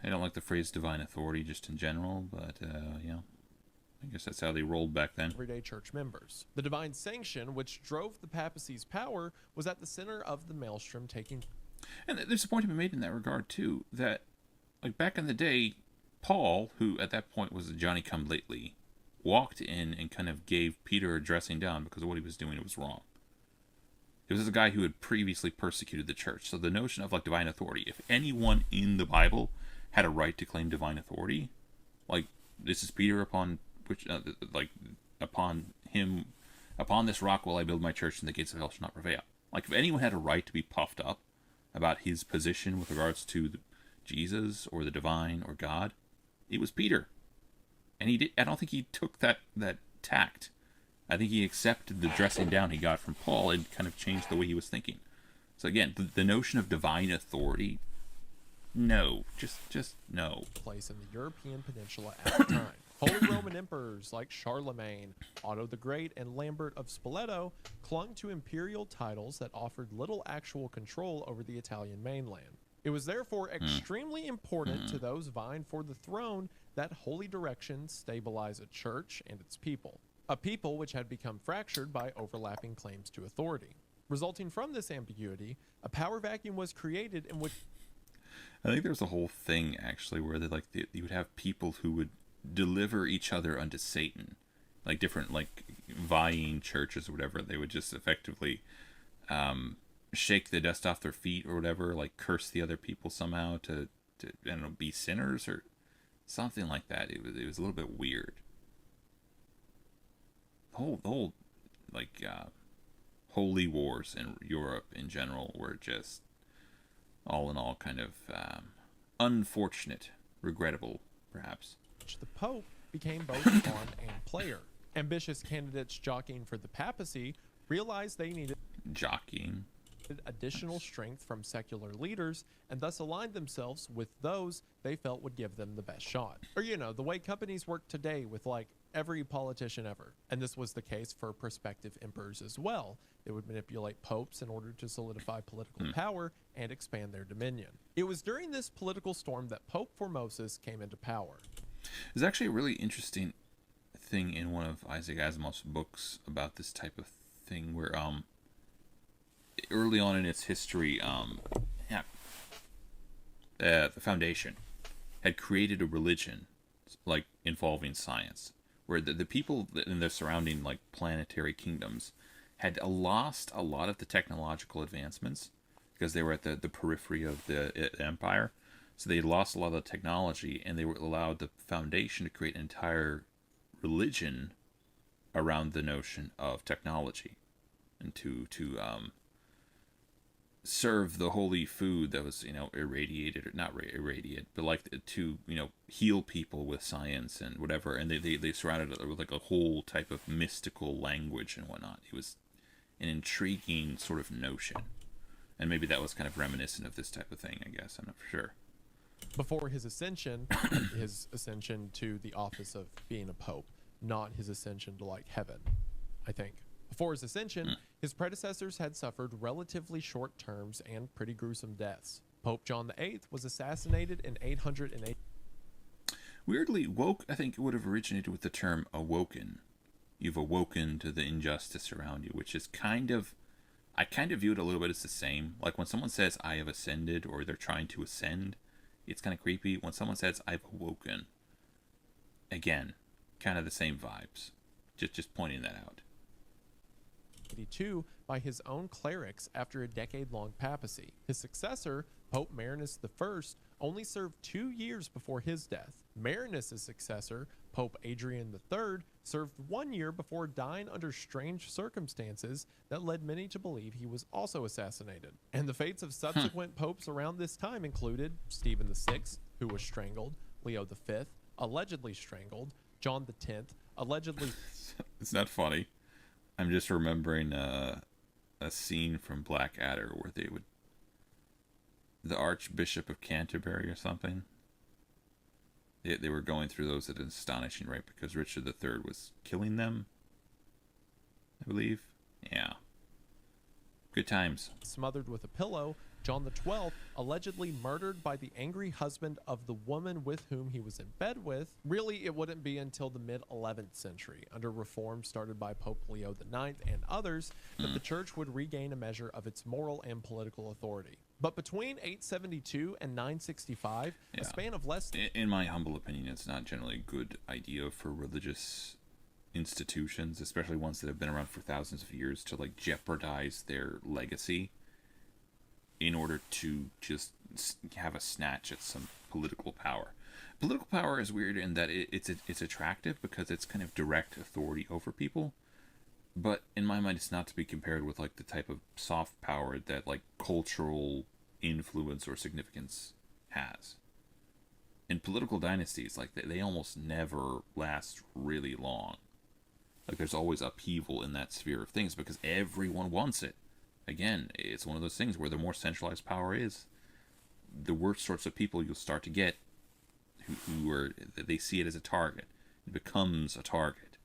I don't like the phrase divine authority just in general, but I guess that's how they rolled back then. everyday church members. The divine sanction, which drove the papacy's power, was at the center of the maelstrom taking. And there's a point to be made in that regard too, that like back in the day, Paul, who at that point was a Johnny-come-lately, walked in and kind of gave Peter a dressing down because of what he was doing. It was wrong. It was a guy who had previously persecuted the church. So the notion of like divine authority, if anyone in the Bible had a right to claim divine authority, like this is Peter upon which upon this rock will I build my church and the gates of hell shall not prevail. Like if anyone had a right to be puffed up about his position with regards to Jesus or the divine or God, it was Peter. And he did. I don't think he took that tact. I think he accepted the dressing down he got from Paul and kind of changed the way he was thinking. So again, the notion of divine authority, no, just no. Place in the European peninsula at the time. Holy Roman emperors like Charlemagne, Otto the Great, and Lambert of Spoleto clung to imperial titles that offered little actual control over the Italian mainland. It was therefore extremely important to those vying for the throne that holy direction stabilize a church and its people, a people which had become fractured by overlapping claims to authority. Resulting from this ambiguity, a power vacuum was created in which I think there's a whole thing actually where you would have people who would deliver each other unto Satan, like different vying churches or whatever. They would just effectively shake the dust off their feet or whatever, like curse the other people somehow to I don't know, be sinners or something like that. It was a little bit weird. The whole holy wars in Europe in general were just all in all kind of unfortunate, regrettable perhaps. the Pope became both pawn and player. Ambitious candidates jockeying for the papacy realized they needed Jockeying. additional strength from secular leaders and thus aligned themselves with those they felt would give them the best shot. Or, the way companies work today with every politician ever. And this was the case for prospective emperors as well. They would manipulate popes in order to solidify political power and expand their dominion. It was during this political storm that Pope Formosus came into power. There's actually a really interesting thing in one of Isaac Asimov's books about this type of thing where early on in its history, the Foundation had created a religion involving science, where the people in the surrounding like planetary kingdoms had lost a lot of the technological advancements because they were at the periphery of the empire. So they lost a lot of the technology, and they were allowed the foundation to create an entire religion around the notion of technology, and to serve the holy food that was, irradiated, or not irradiated, but like to, heal people with science and whatever. And they surrounded it with like a whole type of mystical language and whatnot. It was an intriguing sort of notion. And maybe that was kind of reminiscent of this type of thing, I guess. I'm not for sure. Before his ascension to the office of being a pope, not his ascension to like heaven, I think. Before his ascension, his predecessors had suffered relatively short terms and pretty gruesome deaths. Pope John VIII was assassinated in 808. Weirdly, woke, I think, would have originated with the term awoken. You've awoken to the injustice around you, which is I kind of view it a little bit as the same. Like when someone says, I have ascended, or they're trying to ascend, it's kind of creepy. When someone says, I've awoken, again, kind of the same vibes. Just pointing that out. By his own clerics after a decade-long papacy. His successor, Pope Marinus I, only served 2 years before his death. Marinus' successor, Pope Adrian III, served 1 year before dying under strange circumstances that led many to believe he was also assassinated. And the fates of subsequent popes around this time included Stephen VI, who was strangled, Leo V, allegedly strangled, John X, allegedly... It's not funny. I'm just remembering a scene from Blackadder where the Archbishop of Canterbury or something, they were going through those at an astonishing rate because Richard III was killing them, I believe. Yeah. Good times. Smothered with a pillow, John XII, allegedly murdered by the angry husband of the woman with whom he was in bed with. Really, it wouldn't be until the mid-11th century, under reforms started by Pope Leo IX and others, that the church would regain a measure of its moral and political authority. But between 872 and 965, a span of less... In my humble opinion, it's not generally a good idea for religious institutions, especially ones that have been around for thousands of years, to like jeopardize their legacy in order to just have a snatch at some political power. Political power is weird in that it's attractive because it's kind of direct authority over people, but in my mind it's not to be compared with like the type of soft power that like cultural influence or significance has. In political dynasties, like they almost never last really long. Like there's always upheaval in that sphere of things because everyone wants it. Again, it's one of those things where the more centralized power is, the worst sorts of people you'll start to get they see it as a target. It becomes a target.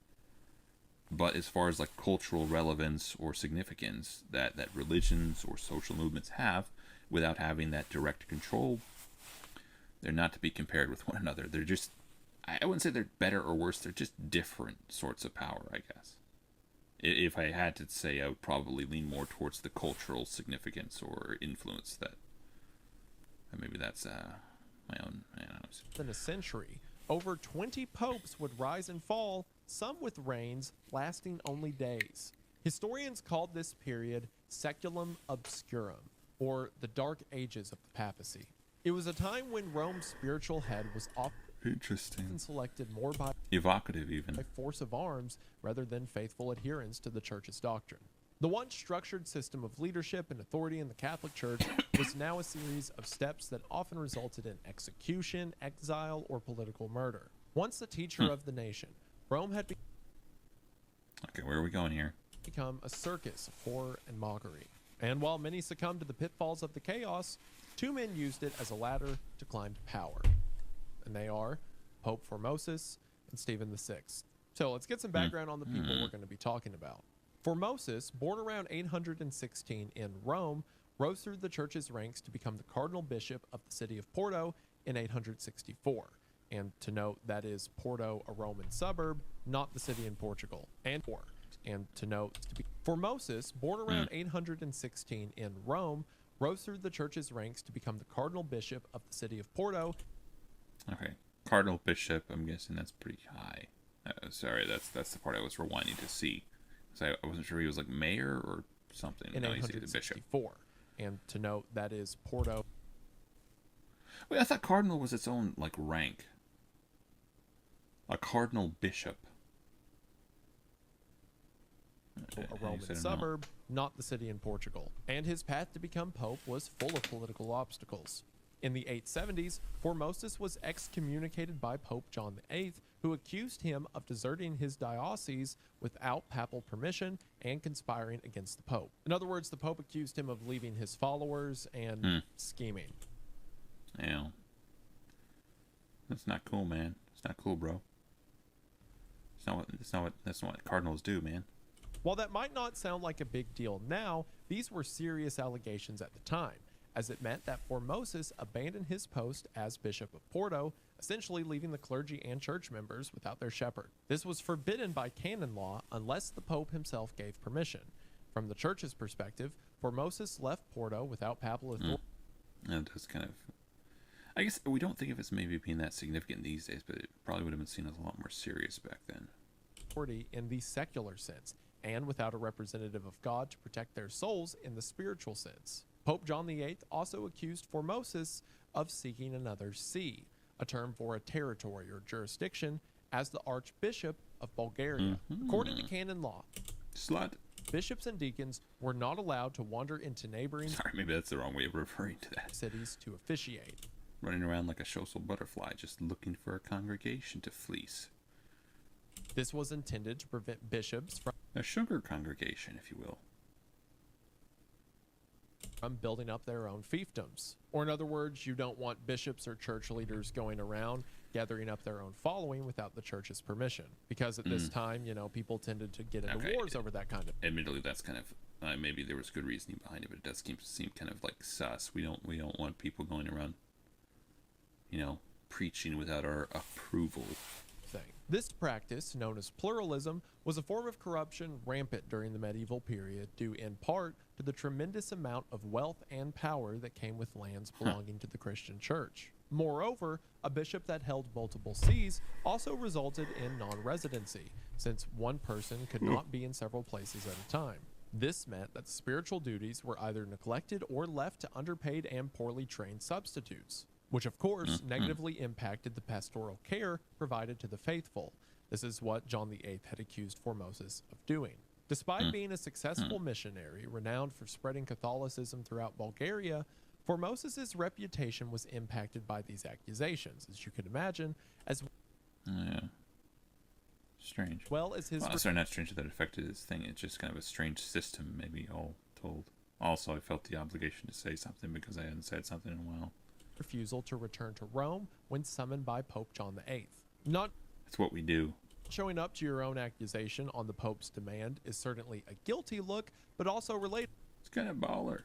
But as far as like cultural relevance or significance that religions or social movements have, without having that direct control, they're not to be compared with one another. They're just, I wouldn't say they're better or worse, they're just different sorts of power, I guess. If I had to say, I would probably lean more towards the cultural significance or influence that. Maybe that's my own. I don't know. In a century, over 20 popes would rise and fall, some with reigns lasting only days. Historians called this period Saeculum Obscurum, or the Dark Ages of the papacy. It was a time when Rome's spiritual head was often selected more by evocative even by force of arms rather than faithful adherence to the church's doctrine. The once structured system of leadership and authority in the Catholic Church was now a series of steps that often resulted in execution, exile, or political murder. Once the teacher of the nation, Rome had Okay, where are we going here? become a circus of horror and mockery. And while many succumbed to the pitfalls of the chaos, two men used it as a ladder to climb to power. And they are Pope Formosus and Stephen VI. So let's get some background on the people we're going to be talking about. Formosus, born around 816 in Rome, rose through the church's ranks to become the cardinal bishop of the city of Porto in 864. And to note, that is Porto, a Roman suburb, not the city in Portugal. And to note, Formosus, born around 816 in Rome, rose through the church's ranks to become the cardinal bishop of the city of Porto. Okay, cardinal bishop, I'm guessing that's pretty high. Sorry, that's the part I was rewinding to see. So I wasn't sure he was like mayor or something. in No, he's the bishop. 864. And to note, that is Porto. Wait, I thought cardinal was its own like rank. A cardinal bishop. A You Roman said no. suburb, not the city in Portugal. And his path to become pope was full of political obstacles. In the 870s, Formosus was excommunicated by Pope John VIII, who accused him of deserting his diocese without papal permission and conspiring against the pope. In other words, the pope accused him of leaving his followers and scheming. Yeah. That's not cool, man. It's not cool, bro. That's not what cardinals do, man. While that might not sound like a big deal now, these were serious allegations at the time, as it meant that Formosus abandoned his post as Bishop of Porto, essentially leaving the clergy and church members without their shepherd. This was forbidden by canon law unless the Pope himself gave permission. From the church's perspective, Formosus left Porto without papal authority. That does kind of... I guess we don't think of it as maybe being that significant these days, but it probably would have been seen as a lot more serious back then. In the secular sense, and without a representative of God to protect their souls in the spiritual sense. Pope John VIII also accused Formosus of seeking another see, a term for a territory or jurisdiction, as the Archbishop of Bulgaria. According to canon law, Slut. bishops and deacons were not allowed to wander into neighboring Sorry, maybe that's the wrong way of referring to that. cities to officiate. Running around like a social butterfly, just looking for a congregation to fleece. This was intended to prevent bishops A sugar congregation, if you will. from building up their own fiefdoms. Or in other words, you don't want bishops or church leaders going around gathering up their own following without the church's permission. Because at this time, people tended to get into Okay. wars over that kind of. Admittedly, that's kind of maybe there was good reasoning behind it, but it does seem kind of like sus. We don't want people going around, preaching without our approval. Thing. This practice, known as pluralism, was a form of corruption rampant during the medieval period, due in part to the tremendous amount of wealth and power that came with lands belonging to the Christian church. Moreover, a bishop that held multiple sees also resulted in non-residency, since one person could not be in several places at a time. This meant that spiritual duties were either neglected or left to underpaid and poorly trained substitutes, which of course negatively impacted the pastoral care provided to the faithful. This is what John VIII had accused Formosus of doing. Despite being a successful missionary renowned for spreading Catholicism throughout Bulgaria, Formosus's reputation was impacted by these accusations, as you can imagine, as Yeah. Strange. well as his Well, sorry, not strange that it affected his thing. It's just kind of a strange system, maybe all told. Also, I felt the obligation to say something because I hadn't said something in a while. refusal to return to Rome when summoned by Pope John VIII. Not That's what we do. showing up to your own accusation on the Pope's demand is certainly a guilty look, but also relatable. It's kind of baller.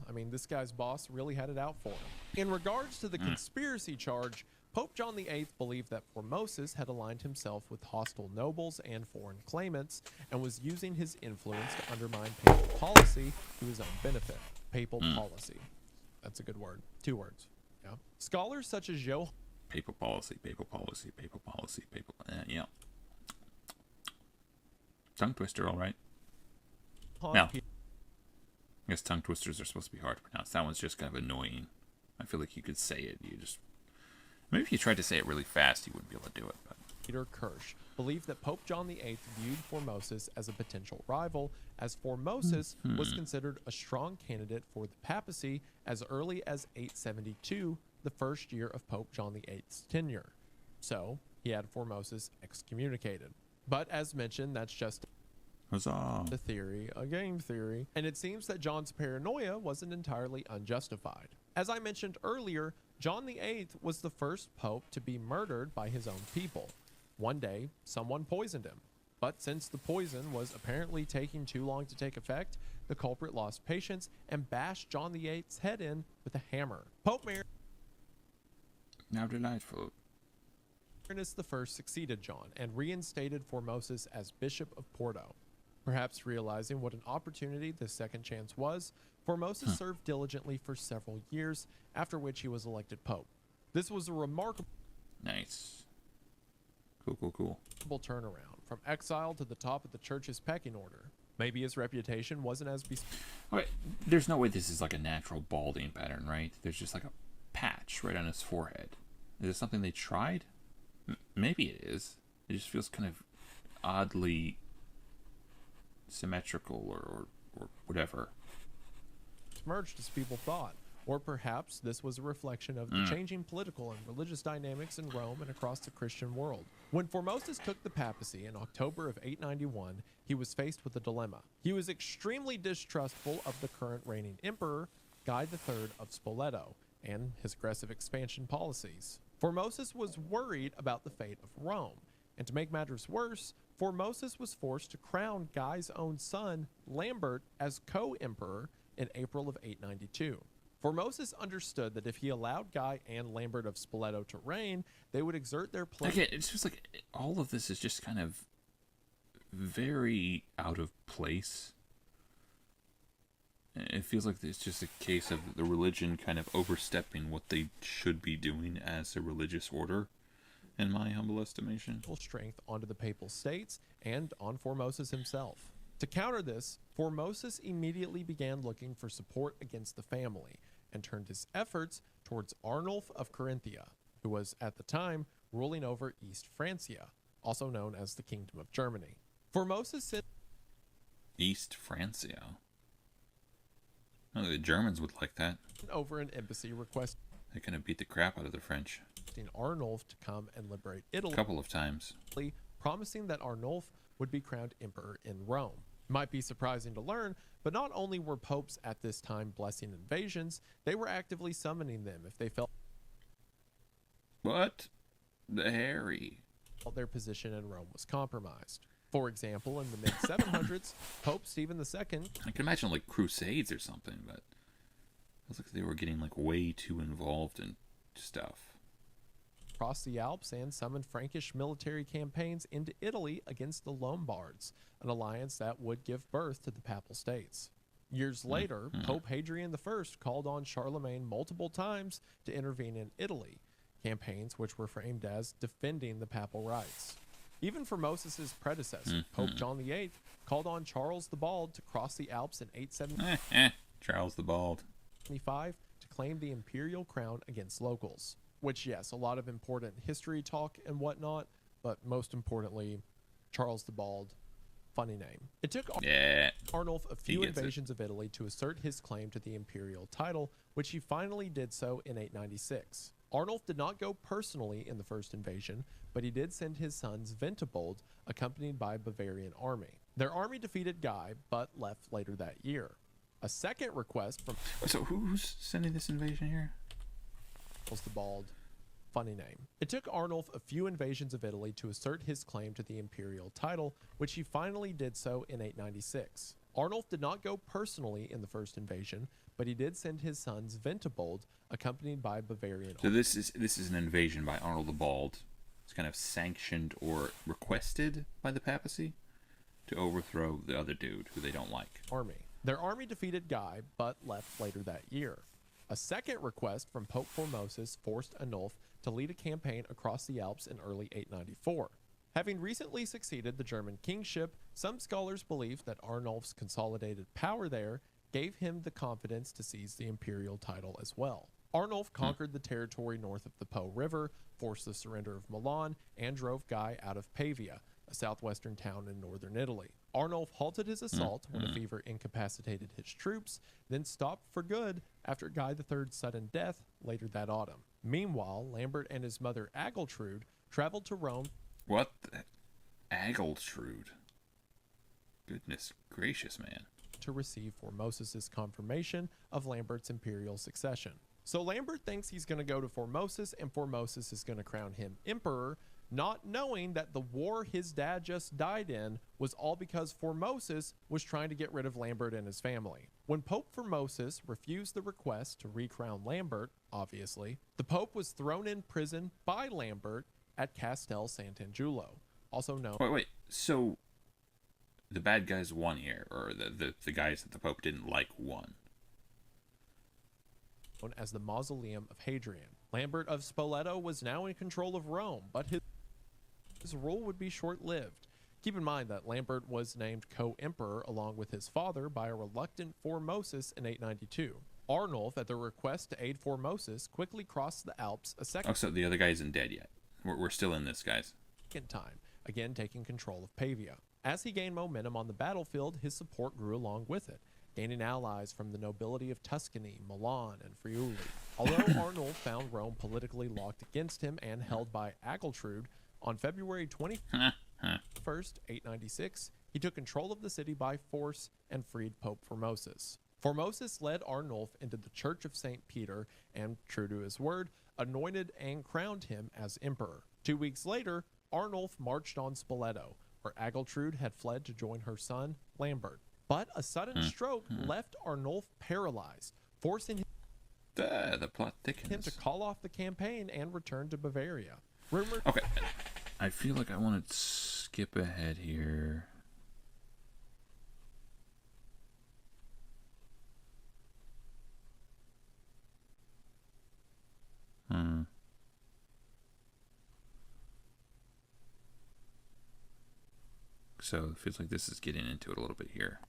I mean, this guy's boss really had it out for him. In regards to the conspiracy charge, Pope John VIII believed that Formosus had aligned himself with hostile nobles and foreign claimants and was using his influence to undermine papal policy to his own benefit. Papal policy. That's a good word. 2 words. Yeah. Scholars such as Johann Papal policy, papal policy, papal policy, papal... yeah. Tongue twister, all right. Now, I guess tongue twisters are supposed to be hard to pronounce. That one's just kind of annoying. I feel like you could say it. Maybe if you tried to say it really fast, you wouldn't be able to do it. But Peter Kirsch believed that Pope John VIII viewed Formosus as a potential rival, as Formosus was considered a strong candidate for the papacy as early as 872, the first year of Pope John VIII's tenure. So, he had Formosus excommunicated. But as mentioned, that's just huzzah! a theory, a game theory, and it seems that John's paranoia wasn't entirely unjustified. As I mentioned earlier, John VIII was the first pope to be murdered by his own people. One day, someone poisoned him. But since the poison was apparently taking too long to take effect, the culprit lost patience and bashed John VIII's head in with a hammer. Pope Now delightful. Marinus I succeeded John and reinstated Formosus as Bishop of Porto. Perhaps realizing what an opportunity this second chance was, Formosus served diligently for several years, after which he was elected Pope. This was a remarkable Nice. Cool. turnaround, from exile to the top of the church's pecking order. Maybe his reputation wasn't as Okay, there's no way this is like a natural balding pattern, right? There's just like a patch right on his forehead. Is it something they tried? Maybe it is. It just feels kind of oddly symmetrical or whatever. besmirched as people thought. Or perhaps this was a reflection of the changing political and religious dynamics in Rome and across the Christian world. When Formosus took the papacy in October of 891, he was faced with a dilemma. He was extremely distrustful of the current reigning emperor, Guy III of Spoleto, and his aggressive expansion policies. Formosus was worried about the fate of Rome, and to make matters worse, Formosus was forced to crown Guy's own son, Lambert, as co-emperor in April of 892. Formosus understood that if he allowed Guy and Lambert of Spoleto to reign, they would exert their Again, it's just like all of this is just kind of very out of place. It feels like it's just a case of the religion kind of overstepping what they should be doing as a religious order, in my humble estimation. strength onto the papal states and on Formosus himself. To counter this, Formosus immediately began looking for support against the family and turned his efforts towards Arnulf of Carinthia, who was at the time ruling over East Francia, also known as the Kingdom of Germany. Formosus sent East Francia. Oh, the Germans would like that. over an embassy requesting They're gonna beat the crap out of the French Arnulf to come and liberate a Italy, couple of times. promising that Arnulf would be crowned emperor in Rome. Might be surprising to learn, but not only were popes at this time blessing invasions, they were actively summoning them if they felt What? The Harry. their position in Rome was compromised. For example, in the mid-700s, Pope Stephen II I can imagine like crusades or something, but it looks like they were getting like way too involved in stuff. crossed the Alps and summoned Frankish military campaigns into Italy against the Lombards, an alliance that would give birth to the Papal States. Years later, Pope Hadrian I called on Charlemagne multiple times to intervene in Italy, campaigns which were framed as defending the papal rights. Even Formosus's predecessor, Pope John VIII, called on Charles the Bald to cross the Alps in 875 Charles the Bald. to claim the imperial crown against locals. Which, yes, a lot of important history talk and whatnot, but most importantly, Charles the Bald, funny name. It took Yeah. Arnulf a few gets it. invasions of Italy to assert his claim to the imperial title, which he finally did so in 896. Arnulf did not go personally in the first invasion, but he did send his sons Ventibold, accompanied by a Bavarian army. Their army defeated Guy, but left later that year. A second request from So who's sending this invasion here? Charles the Bald, funny name. It took Arnulf a few invasions of Italy to assert his claim to the imperial title, which he finally did so in 896. Arnulf did not go personally in the first invasion, but he did send his sons Ventibold, accompanied by a Bavarian So this is an invasion by Arnold the Bald. It's kind of sanctioned or requested by the papacy to overthrow the other dude who they don't like. army. Their army defeated Guy, but left later that year. A second request from Pope Formosus forced Arnulf to lead a campaign across the Alps in early 894. Having recently succeeded the German kingship, some scholars believe that Arnulf's consolidated power there gave him the confidence to seize the imperial title as well. Arnulf conquered the territory north of the Po River, forced the surrender of Milan, and drove Guy out of Pavia, a southwestern town in northern Italy. Arnulf halted his assault when a fever incapacitated his troops, then stopped for good after Guy III's sudden death later that autumn. Meanwhile, Lambert and his mother Agiltrude traveled to Rome What the Agiltrude? Goodness gracious, man. to receive Formosus's confirmation of Lambert's imperial succession. So Lambert thinks he's going to go to Formosus, and Formosus is going to crown him emperor, not knowing that the war his dad just died in was all because Formosus was trying to get rid of Lambert and his family. When Pope Formosus refused the request to recrown Lambert, obviously, the Pope was thrown in prison by Lambert at Castel Sant'Angelo, also known Wait. So the bad guys won here, or the guys that the Pope didn't like won. as the Mausoleum of Hadrian. Lambert of Spoleto was now in control of Rome, but his his rule would be short-lived. Keep in mind that Lambert was named co-emperor along with his father by a reluctant Formosus in 892. Arnulf, at the request to aid Formosus, quickly crossed the Alps a second So the other guy isn't dead yet. We're still in this, guys. time, again taking control of Pavia. As he gained momentum on the battlefield, his support grew along with it, gaining allies from the nobility of Tuscany, Milan, and Friuli. Although Arnulf found Rome politically locked against him and held by Agiltrude, on February 21st, 896, he took control of the city by force and freed Pope Formosus. Formosus led Arnulf into the Church of St. Peter and, true to his word, anointed and crowned him as emperor. 2 weeks later, Arnulf marched on Spoleto, where Agiltrude had fled to join her son, Lambert. But a sudden stroke left Arnulf paralyzed, forcing The plot him thickens. to call off the campaign and return to Bavaria. Rumor Okay. I feel like I want to skip ahead here. So it feels like this is getting into it a little bit here.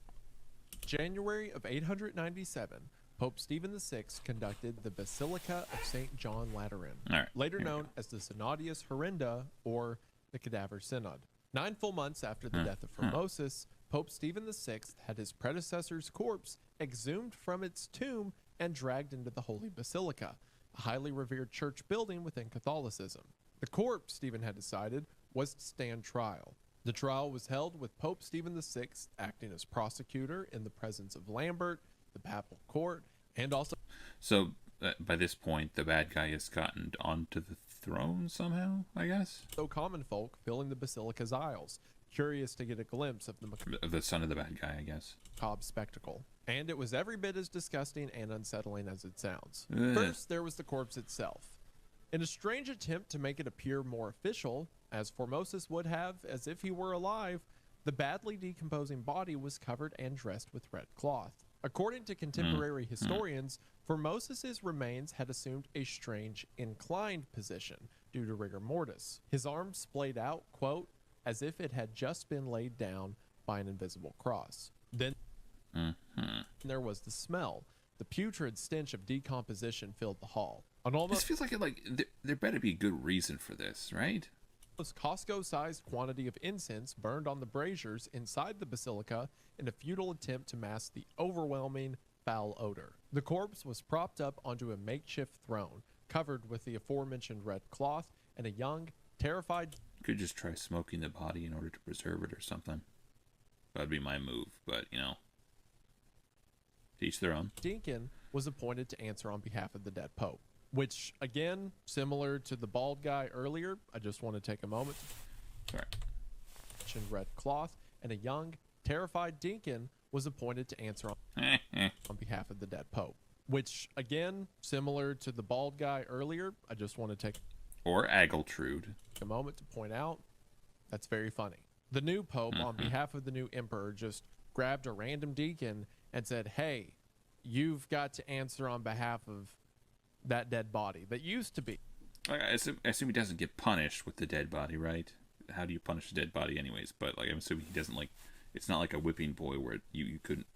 January of 897, Pope Stephen VI conducted the Basilica of St. John Lateran, All right, later here we known as the Synodius Horrenda or the Cadaver Synod. 9 full months after the death of Formosus, Pope Stephen VI had his predecessor's corpse exhumed from its tomb and dragged into the Holy Basilica, a highly revered church building within Catholicism. The corpse, Stephen had decided, was to stand trial. The trial was held with Pope Stephen VI acting as prosecutor in the presence of Lambert, the papal court, and also So by this point, the bad guy has gotten onto the throne somehow, I guess? common folk filling the basilica's aisles, curious to get a glimpse of the The son of the bad guy, I guess. macabre spectacle. And it was every bit as disgusting and unsettling as it sounds. Ugh. First, there was the corpse itself. In a strange attempt to make it appear more official, as Formosus would have, as if he were alive, the badly decomposing body was covered and dressed with red cloth. According to contemporary historians, Formosus's remains had assumed a strange inclined position due to rigor mortis. His arms splayed out, quote, as if it had just been laid down by an invisible cross. Then there was the smell. The putrid stench of decomposition filled the hall. An This almost feels like there better be a good reason for this, right? Costco-sized quantity of incense burned on the braziers inside the basilica in a futile attempt to mask the overwhelming foul odor. The corpse was propped up onto a makeshift throne, covered with the aforementioned red cloth, and a young, terrified Could just try smoking the body in order to preserve it or something. That'd be my move, but to each their own. deacon was appointed to answer on behalf of the dead pope. Which, again, similar to the bald guy earlier, I just want to take a moment Sorry. to mention red cloth, and a young, terrified deacon was appointed to answer on behalf of the dead pope. Which, again, similar to the bald guy earlier, I just want to take Or Agiltrude. a moment to point out that's very funny. The new pope, on behalf of the new emperor, just grabbed a random deacon and said, hey, you've got to answer on behalf of that dead body that used to be. I assume he doesn't get punished with the dead body, right? How do you punish a dead body anyways? But I'm assuming he doesn't it's not like a whipping boy where you couldn't.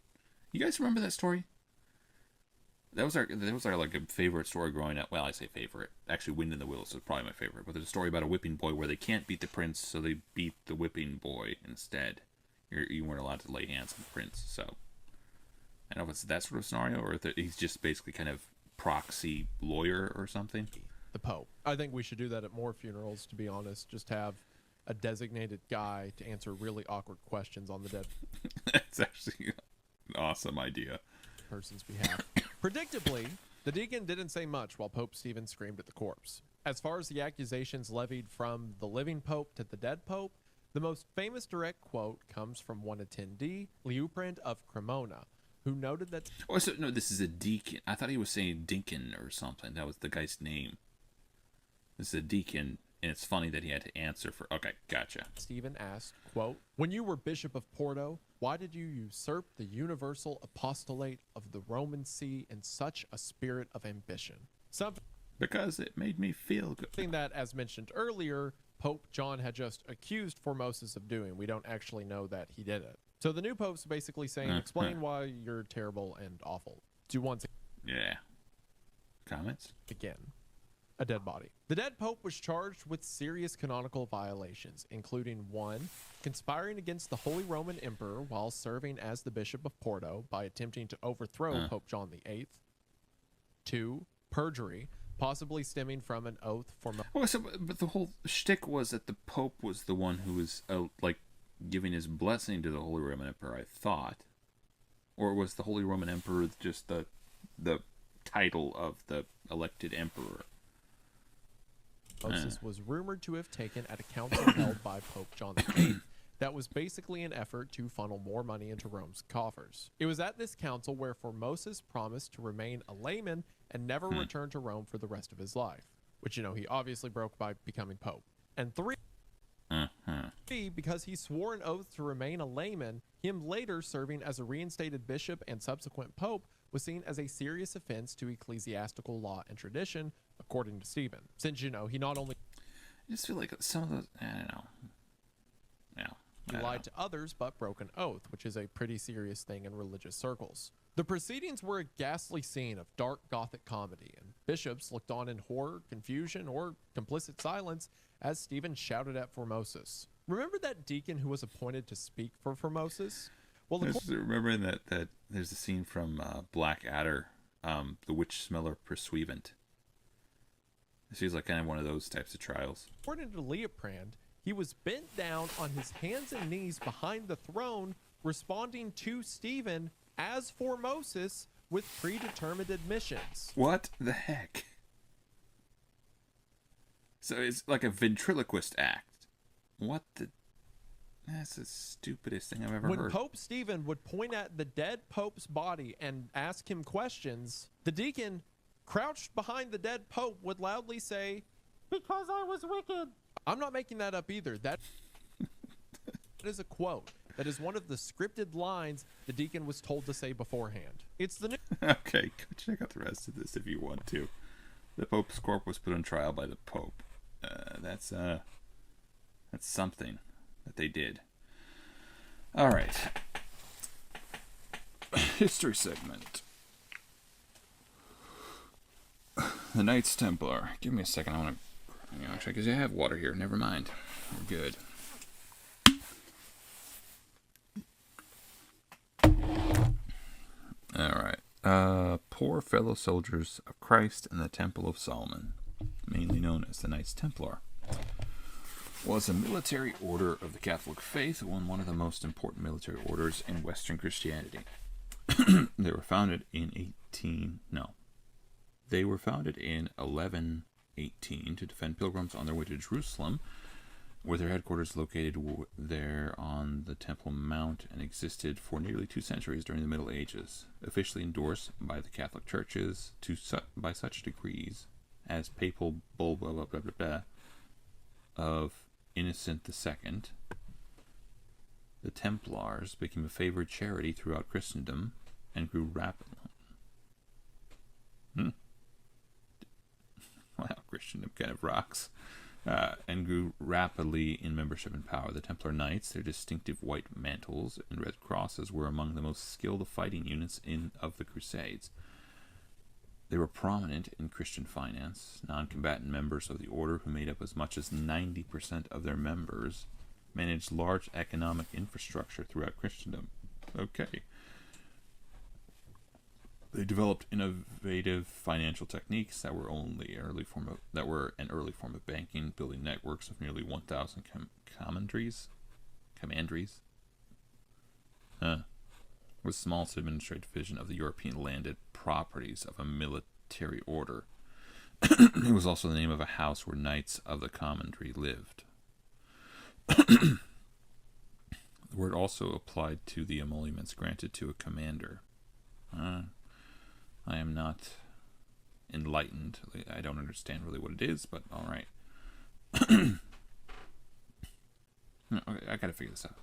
You guys remember that story? That was our like a favorite story growing up. Well, I say favorite. Actually, Wind in the Willows is probably my favorite. But there's a story about a whipping boy where they can't beat the prince, so they beat the whipping boy instead. You weren't allowed to lay hands on the prince. So I don't know if it's that sort of scenario or if he's just basically kind of proxy lawyer or something. The pope. I think we should do that at more funerals, to be honest. Just have a designated guy to answer really awkward questions on the dead That's actually an awesome idea. person's behalf. Predictably, the deacon didn't say much while Pope Stephen screamed at the corpse. As far as the accusations levied from the living pope to the dead pope, the most famous direct quote comes from one attendee, Liutprand of Cremona, who noted that Oh, so no, this is a deacon. I thought he was saying Dinkin or something. That was the guy's name. This is a deacon, and it's funny that he had to answer for. Okay, gotcha. Stephen asked, quote, when you were Bishop of Porto, why did you usurp the universal apostolate of the Roman See in such a spirit of ambition? Something Because it made me feel good. that, as mentioned earlier, Pope John had just accused Formosus of doing. We don't actually know that he did it. So the new pope's basically saying, explain why you're terrible and awful. To once Yeah. Comments? again, a dead body. The dead pope was charged with serious canonical violations, including 1, conspiring against the Holy Roman Emperor while serving as the Bishop of Porto by attempting to overthrow Pope John VIII. 2, perjury, possibly stemming from an oath for... Oh, so, but the whole shtick was that the Pope was the one who was, giving his blessing to the Holy Roman Emperor, I thought. Or was the Holy Roman Emperor just the title of the elected emperor? Moses was rumored to have taken at a council held by Pope John VIII that was basically an effort to funnel more money into Rome's coffers. It was at this council where Formosus promised to remain a layman and never return to Rome for the rest of his life, which, he obviously broke by becoming Pope. And 3, because he swore an oath to remain a layman, him later serving as a reinstated bishop and subsequent pope was seen as a serious offense to ecclesiastical law and tradition, according to Stephen. Since, he not only I just feel like some of those, I don't know. Yeah. he lied to others, but broke an oath, which is a pretty serious thing in religious circles. The proceedings were a ghastly scene of dark Gothic comedy, and bishops looked on in horror, confusion, or complicit silence as Stephen shouted at Formosus. Remember that deacon who was appointed to speak for Formosus? Well, Remembering that there's a scene from Blackadder, the witch smeller pursuivant. This feels like kind of one of those types of trials. according to Leoprand, he was bent down on his hands and knees behind the throne, responding to Stephen as Formosus with predetermined admissions. What the heck? So it's like a ventriloquist act. What the... That's the stupidest thing I've ever When heard. Pope Stephen would point at the dead Pope's body and ask him questions, the deacon, crouched behind the dead Pope, would loudly say, "Because I was wicked." I'm not making that up either. That is a quote. That is one of the scripted lines the deacon was told to say beforehand. It's the new... Okay, go check out the rest of this if you want to. The Pope's corpse was put on trial by the Pope. That's something that they did. All right. History segment. The Knights Templar. Give me a second. I want to... Actually, because I have water here. Never mind. We're good. All right. Poor fellow soldiers of Christ in the Temple of Solomon, mainly known as the Knights Templar, was a military order of the Catholic faith and one of the most important military orders in Western Christianity. They were founded in 1118 to defend pilgrims on their way to Jerusalem, with their headquarters located there on the Temple Mount, and existed for nearly 2 centuries during the Middle Ages, officially endorsed by the Catholic churches by such degrees as papal bull of Innocent II. The Templars became a favored charity throughout Christendom and grew rapidly. Wow, Christendom kind of rocks. And grew rapidly in membership and power. The Templar Knights, their distinctive white mantles and red crosses, were among the most skilled fighting units of the Crusades. They were prominent in Christian finance. Non-combatant members of the order, who made up as much as 90% of their members, managed large economic infrastructure throughout Christendom. Okay. They developed innovative financial techniques that were an early form of banking, building networks of nearly 1,000 commanderies, was the smallest administrative division of the European landed properties of a military order. It was also the name of a house where knights of the commandery lived. The word also applied to the emoluments granted to a commander. I am not enlightened. I don't understand really what it is, but all right. Okay, I gotta figure this out.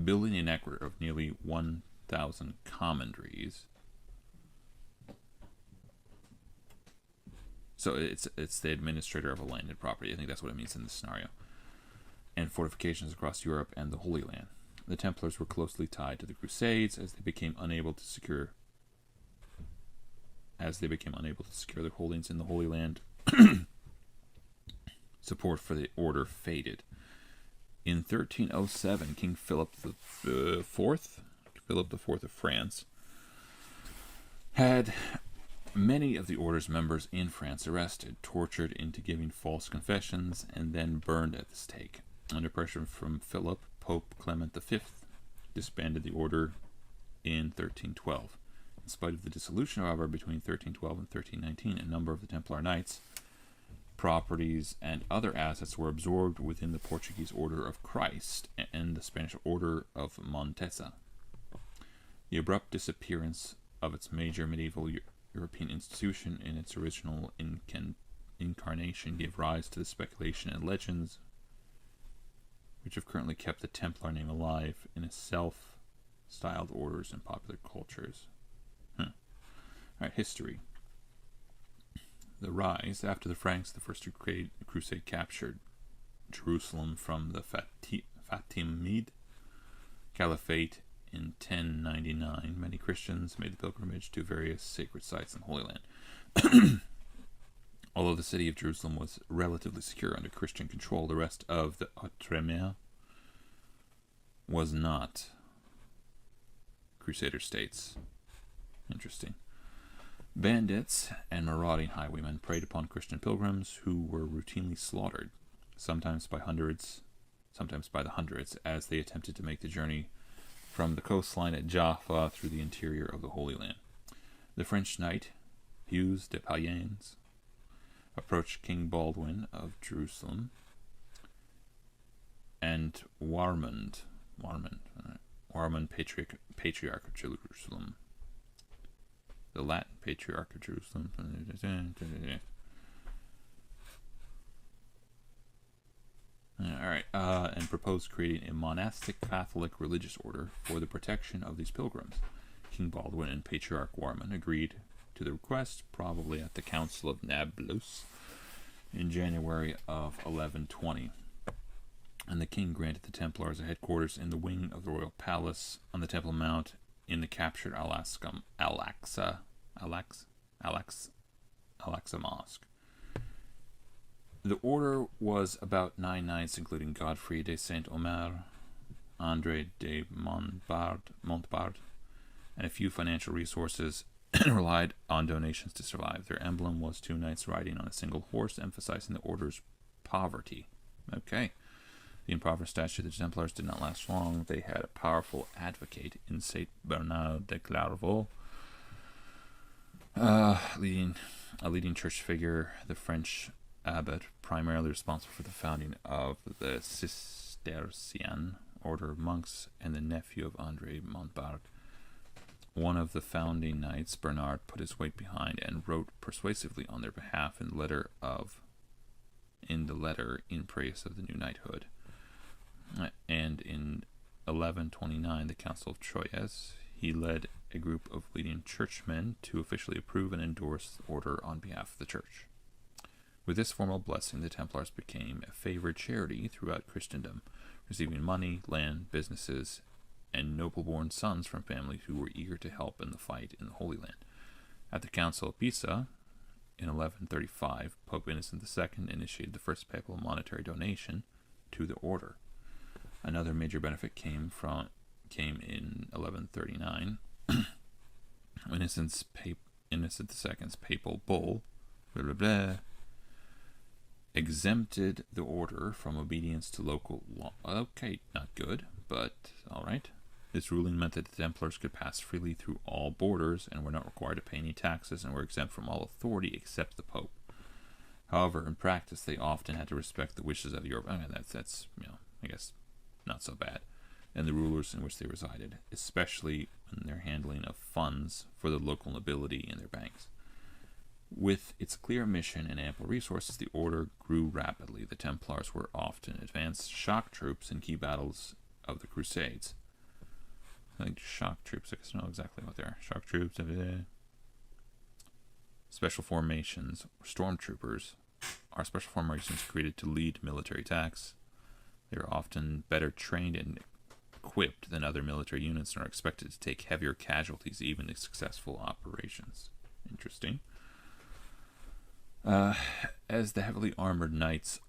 Building a network of nearly 1,000 commanderies. So it's the administrator of a landed property. I think that's what it means in this scenario. and fortifications across Europe and the Holy Land. The Templars were closely tied to the Crusades as they became unable to secure their holdings in the Holy Land. Support for the order faded. In 1307, King Philip IV of France, had many of the order's members in France arrested, tortured into giving false confessions, and then burned at the stake. Under pressure from Philip, Pope Clement V disbanded the order in 1312. In spite of the dissolution, however, between 1312 and 1319, a number of the Templar Knights, properties, and other assets were absorbed within the Portuguese Order of Christ and the Spanish Order of Montesa. The abrupt disappearance of its major medieval European institution in its original incarnation gave rise to the speculation and legends which have currently kept the Templar name alive in its self-styled orders and popular cultures. Alright, history. The rise. After the Franks, the First Crusade captured Jerusalem from the Fatimid Caliphate in 1099. Many Christians made the pilgrimage to various sacred sites in the Holy Land. Although the city of Jerusalem was relatively secure under Christian control, the rest of the Outremer was not. Crusader states. Interesting. Bandits and marauding highwaymen preyed upon Christian pilgrims who were routinely slaughtered, sometimes by the hundreds, as they attempted to make the journey from the coastline at Jaffa through the interior of the Holy Land. The French knight, Hugues de Payens, approached King Baldwin of Jerusalem and Warmond, Patriarch of Jerusalem, the Latin Patriarch of Jerusalem, and proposed creating a monastic Catholic religious order for the protection of these pilgrims. King Baldwin and Patriarch Warman agreed to the request, probably at the Council of Nablus in January of 1120, and the king granted the Templars a headquarters in the wing of the royal palace on the Temple Mount in the captured Al-Aqsa Mosque. The order was about 9 knights, including Godfrey de Saint-Omer, André de Montbard, and a few financial resources, and relied on donations to survive. Their emblem was 2 knights riding on a single horse, emphasizing the order's poverty. Okay. The impoverished stature of the Templars did not last long. They had a powerful advocate in Saint Bernard de Clairvaux, a leading church figure, the French abbot, primarily responsible for the founding of the Cistercian order of monks, and the nephew of André Montbard. One of the founding knights, Bernard, put his weight behind and wrote persuasively on their behalf in the letter in praise of the new knighthood. And in 1129, the Council of Troyes, he led a group of leading churchmen to officially approve and endorse the order on behalf of the church. With this formal blessing, the Templars became a favored charity throughout Christendom, receiving money, land, businesses, and noble-born sons from families who were eager to help in the fight in the Holy Land. At the Council of Pisa, in 1135, Pope Innocent II initiated the first papal monetary donation to the order. Another major benefit came in 1139, when Innocent II's papal bull, exempted the order from obedience to local law. Okay, not good, but alright. This ruling meant that the Templars could pass freely through all borders and were not required to pay any taxes and were exempt from all authority except the Pope. However, in practice, they often had to respect the wishes of Europe. I mean, that's I guess, not so bad. And the rulers in which they resided, especially in their handling of funds for the local nobility in their banks. With its clear mission and ample resources, the order grew rapidly. The Templars were often advanced shock troops in key battles of the Crusades. I think shock troops, I guess I don't know exactly what they are. Shock troops, special formations, stormtroopers are special formations created to lead military attacks. They are often better trained and equipped than other military units and are expected to take heavier casualties even in successful operations. Interesting. As the heavily armored knights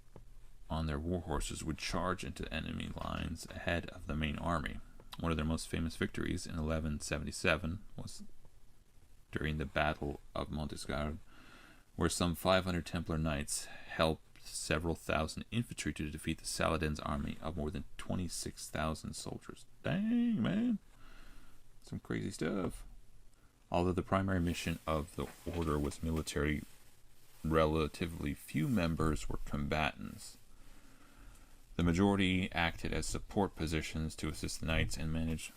on their war horses would charge into enemy lines ahead of the main army. One of their most famous victories in 1177 was during the Battle of Montesgarde, where some 500 Templar knights helped several thousand infantry to defeat the Saladin's army of more than 26,000 soldiers. Dang, man. Some crazy stuff. Although the primary mission of the order was military, relatively few members were combatants. The majority acted as support positions to assist the knights and manage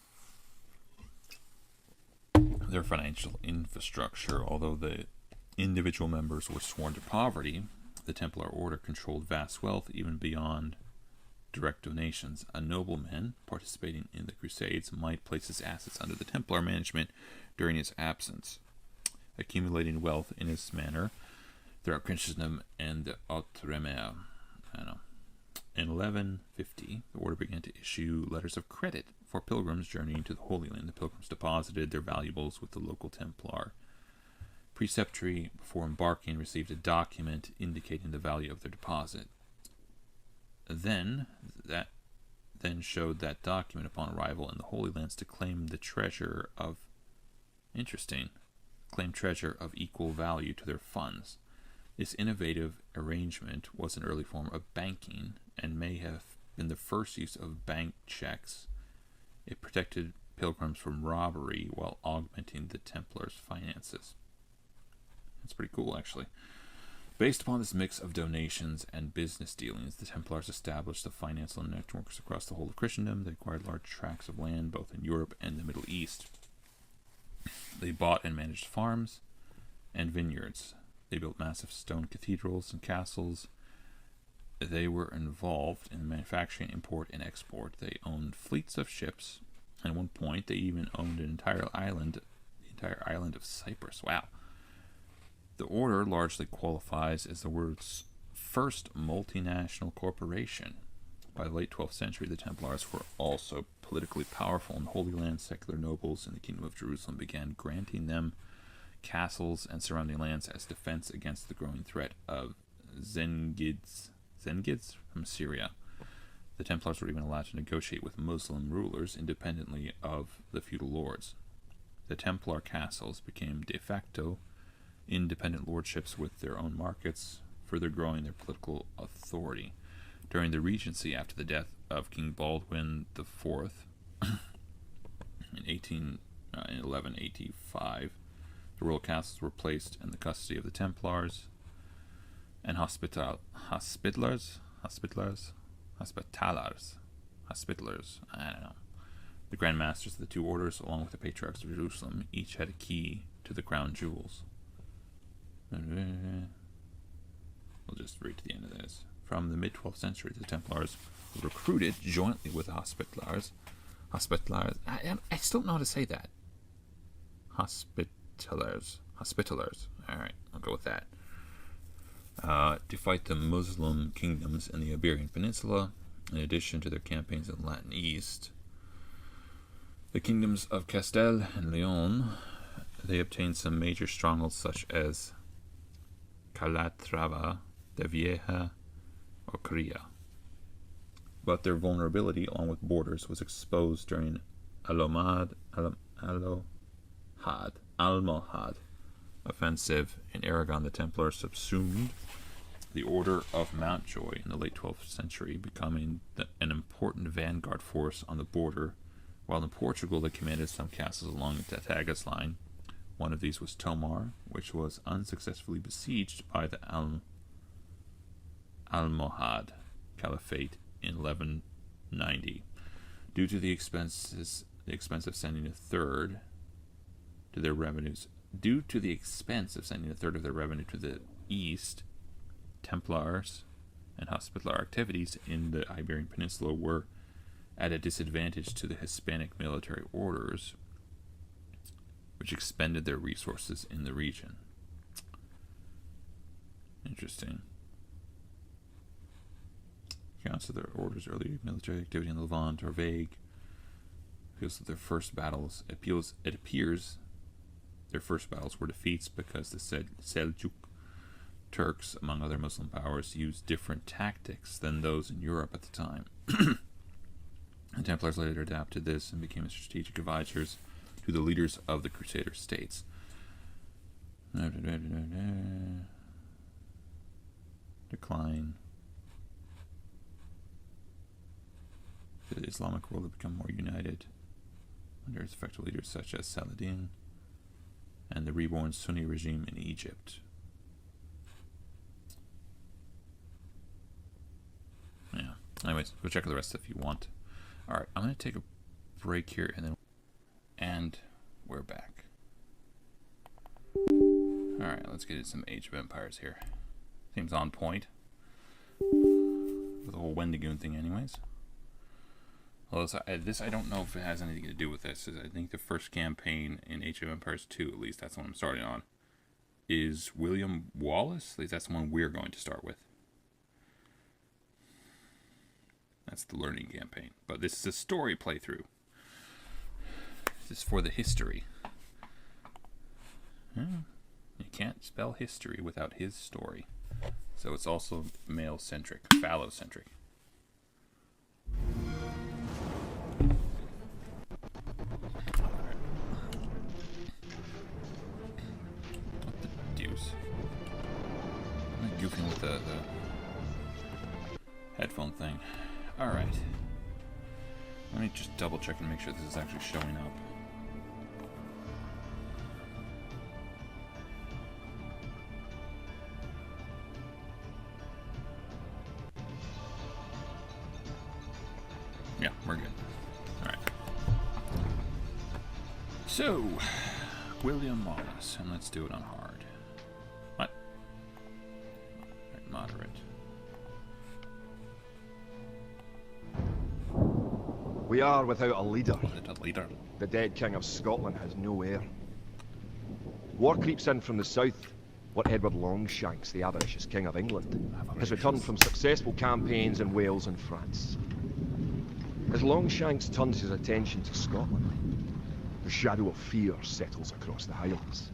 their financial infrastructure. Although the individual members were sworn to poverty, the Templar Order controlled vast wealth even beyond direct donations. A nobleman participating in the Crusades might place his assets under the Templar management during his absence, accumulating wealth in this manner throughout Christendom and the Outremer. In 1150, the order began to issue letters of credit for pilgrims journeying to the Holy Land. The pilgrims deposited their valuables with the local Templar preceptory before embarking, received a document indicating the value of their deposit. Then showed that document upon arrival in the Holy Lands to claim the treasure of equal value to their funds. This innovative arrangement was an early form of banking and may have been the first use of bank checks. It protected pilgrims from robbery while augmenting the Templars' finances. That's pretty cool, actually. Based upon this mix of donations and business dealings, the Templars established the financial networks across the whole of Christendom. They acquired large tracts of land both in Europe and the Middle East. They bought and managed farms and vineyards. They built massive stone cathedrals and castles. They were involved in manufacturing, import, and export. They owned fleets of ships. At one point, they even owned the entire island of Cyprus. Wow. The order largely qualifies as the world's first multinational corporation. By the late 12th century, the Templars were also politically powerful in the Holy Land. Secular nobles in the Kingdom of Jerusalem began granting them castles and surrounding lands as defense against the growing threat of Zengids from Syria. The Templars were even allowed to negotiate with Muslim rulers independently of the feudal lords. The Templar castles became de facto independent lordships with their own markets, further growing their political authority. During the regency after the death of King Baldwin IV in 1185, the royal castles were placed in the custody of the Templars and Hospitalers, I don't know. The Grand Masters of the two orders, along with the Patriarchs of Jerusalem, each had a key to the crown jewels. We'll just read to the end of this. From the mid-12th century, the Templars were recruited jointly with the Hospitalers. I still don't know how to say that. Hospitalers. Alright, I'll go with that. To fight the Muslim kingdoms in the Iberian Peninsula, in addition to their campaigns in the Latin East. The kingdoms of Castile and Leon, they obtained some major strongholds such as Calatrava, de Vieja, or Coria. But their vulnerability, along with borders, was exposed during Almohad offensive in Aragon. The Templars subsumed the Order of Mountjoy in the late 12th century, becoming an important vanguard force on the border, while in Portugal they commanded some castles along the Tagus line. One of these was Tomar, which was unsuccessfully besieged by the Almohad Caliphate in 1190. Due to the expense of sending a third of their revenue to the east, Templars and Hospitaller activities in the Iberian Peninsula were at a disadvantage to the Hispanic military orders, which expended their resources in the region. Interesting. Accounts of their orders' early military activity in the Levant are vague. Because of their first battles, it appears their first battles were defeats because the Seljuk Turks, among other Muslim powers, used different tactics than those in Europe at the time. The Templars later adapted this and became strategic advisors to the leaders of the Crusader states. Decline. The Islamic world had become more united under its effective leaders such as Saladin and the reborn Sunni regime in Egypt. Yeah. Anyways, go check out the rest if you want. Alright, I'm going to take a break here and we're back. Alright, let's get into some Age of Empires here. Seems on point. With the whole Wendigoon thing anyways. Although this I don't know if it has anything to do with this. I think the first campaign in Age of Empires 2, at least that's what I'm starting on, is William Wallace. At least that's the one we're going to start with. That's the learning campaign. But this is a story playthrough. This is for the history. You can't spell history without his story. So it's also male-centric, phallocentric. What the deuce? I'm goofing with the headphone thing. Alright. Let me just double check and make sure this is actually showing up. Yeah, we're good. Alright. So, William Wallace, and let's do it on hard. What? Alright, moderate. We are without a leader. Without a leader. The dead King of Scotland has no heir. War creeps in from the south. What Edward Longshanks, the avaricious King of England, has returned from successful campaigns in Wales and France. As Longshanks turns his attention to Scotland, the shadow of fear settles across the Highlands.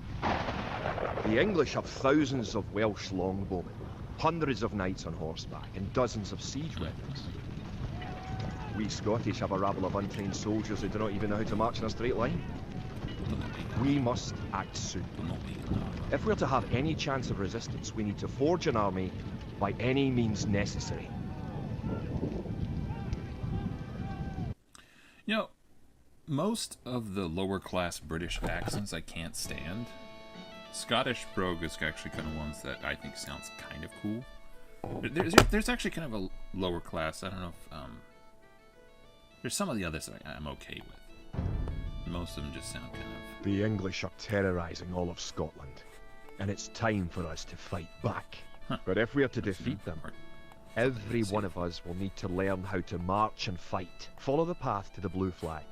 The English have thousands of Welsh longbowmen, hundreds of knights on horseback, and dozens of siege weapons. We Scottish have a rabble of untrained soldiers who do not even know how to march in a straight line. We must act soon. If we're to have any chance of resistance, we need to forge an army by any means necessary. You know, most of the lower class British accents I can't stand. Scottish brogue is actually kind of ones that I think sounds kind of cool. There's actually kind of a lower class. I don't know if there's some of the others that I'm okay with. Most of them just sound kind of. The English are terrorizing all of Scotland, and it's time for us to fight back. But if we are to defeat them, every one of us will need to learn how to march and fight. Follow the path to the blue flag.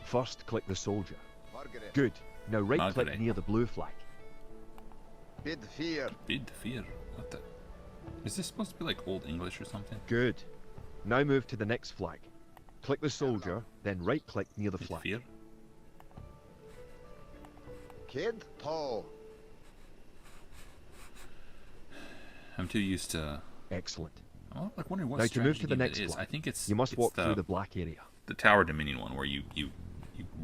First, click the soldier. Good. Now right-click near the blue flag. Bid fear. Bid fear. What the? Is this supposed to be like Old English or something? Good. Now move to the next flag. Click the soldier, then right-click near the Bid flag. fear? Kid tall. I'm too used to. Excellent. I'm like wondering what Now to move strategy to the game next it is. flag, I think it's. you must it's walk through the black area. The Tower Dominion one where you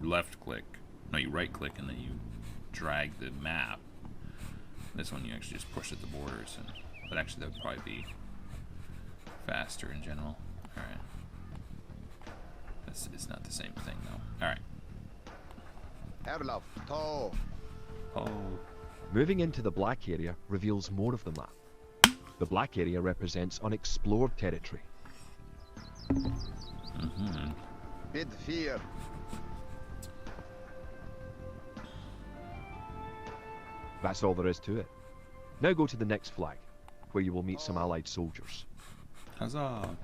left click. No, you right click and then you drag the map. This one you actually just push at the borders, but actually that would probably be faster in general. All right. It's not the same thing though. All right. Herlaf tall. Oh. Moving into the black area reveals more of the map. The black area represents unexplored territory. Mm-hmm. Bid fear. That's all there is to it. Now go to the next flag, where you will meet some allied soldiers. Huzzah.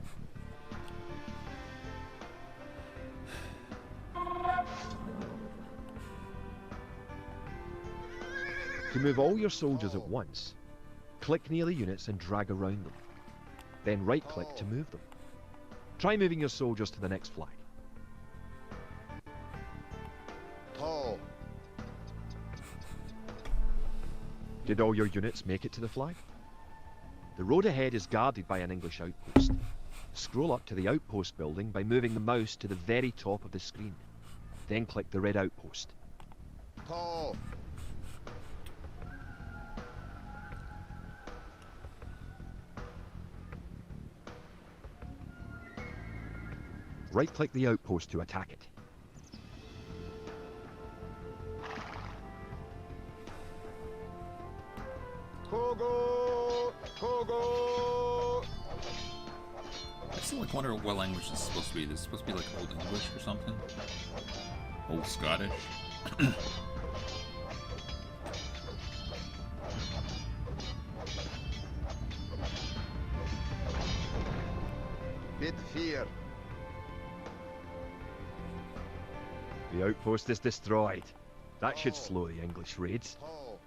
To move all your soldiers at once, click near the units and drag around them. then right-click to move them. Try moving your soldiers to the next flag. Tall. Did all your units make it to the flag? The road ahead is guarded by an English outpost. Scroll up to the outpost building by moving the mouse to the very top of the screen. Then click the red outpost. Tall. Right-click the outpost to attack it. Togo. Togo. I still like wonder what language this is supposed to be. This is supposed to be like Old English or something? Old Scottish? Bid fear. The outpost is destroyed. That should slow the English raids. Tall.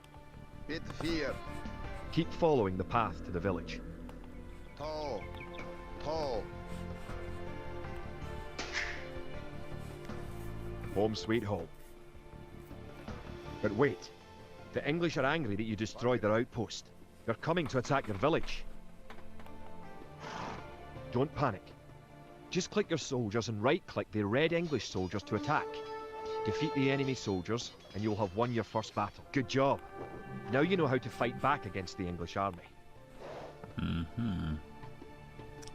Bid fear. Keep following the path to the village. Tall. Tall. Home sweet home. But wait. The English are angry that you destroyed their outpost. They're coming to attack your village. Don't panic. Just click your soldiers and right-click the red English soldiers to attack. Defeat the enemy soldiers, and you'll have won your first battle. Good job. Now you know how to fight back against the English army.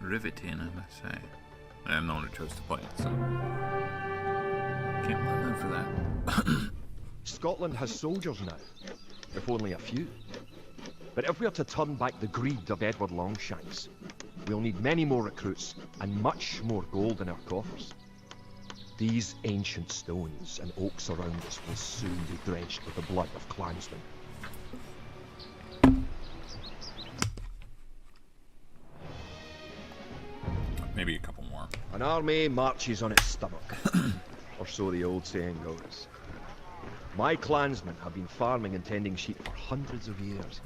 Riveting, I must say. I'm the one who chose to play it, so can't blame them for that. Scotland has soldiers now, if only a few. But if we are to turn back the greed of Edward Longshanks, we'll need many more recruits and much more gold in our coffers. These ancient stones and oaks around us will soon be drenched with the blood of clansmen. Maybe a couple more. An army marches on its stomach, or so the old saying goes. My clansmen have been farming and tending sheep for hundreds of years.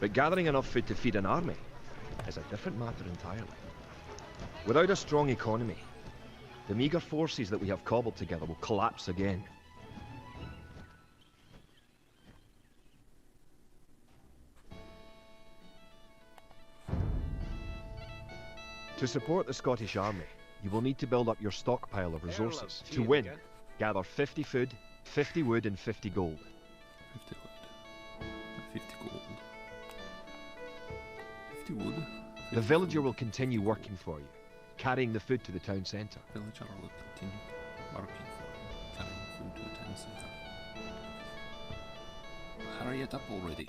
But gathering enough food to feed an army is a different matter entirely. Without a strong economy, the meagre forces that we have cobbled together will collapse again. To support the Scottish army, you will need to build up your stockpile of resources. To win, gather 50 food, 50 wood and 50 gold. 50 wood. 50 gold. 50 wood. 50 The villager will continue working for you, carrying the food to the town centre. Villager will continue working for you, carrying food to the town centre. Hurry it up already.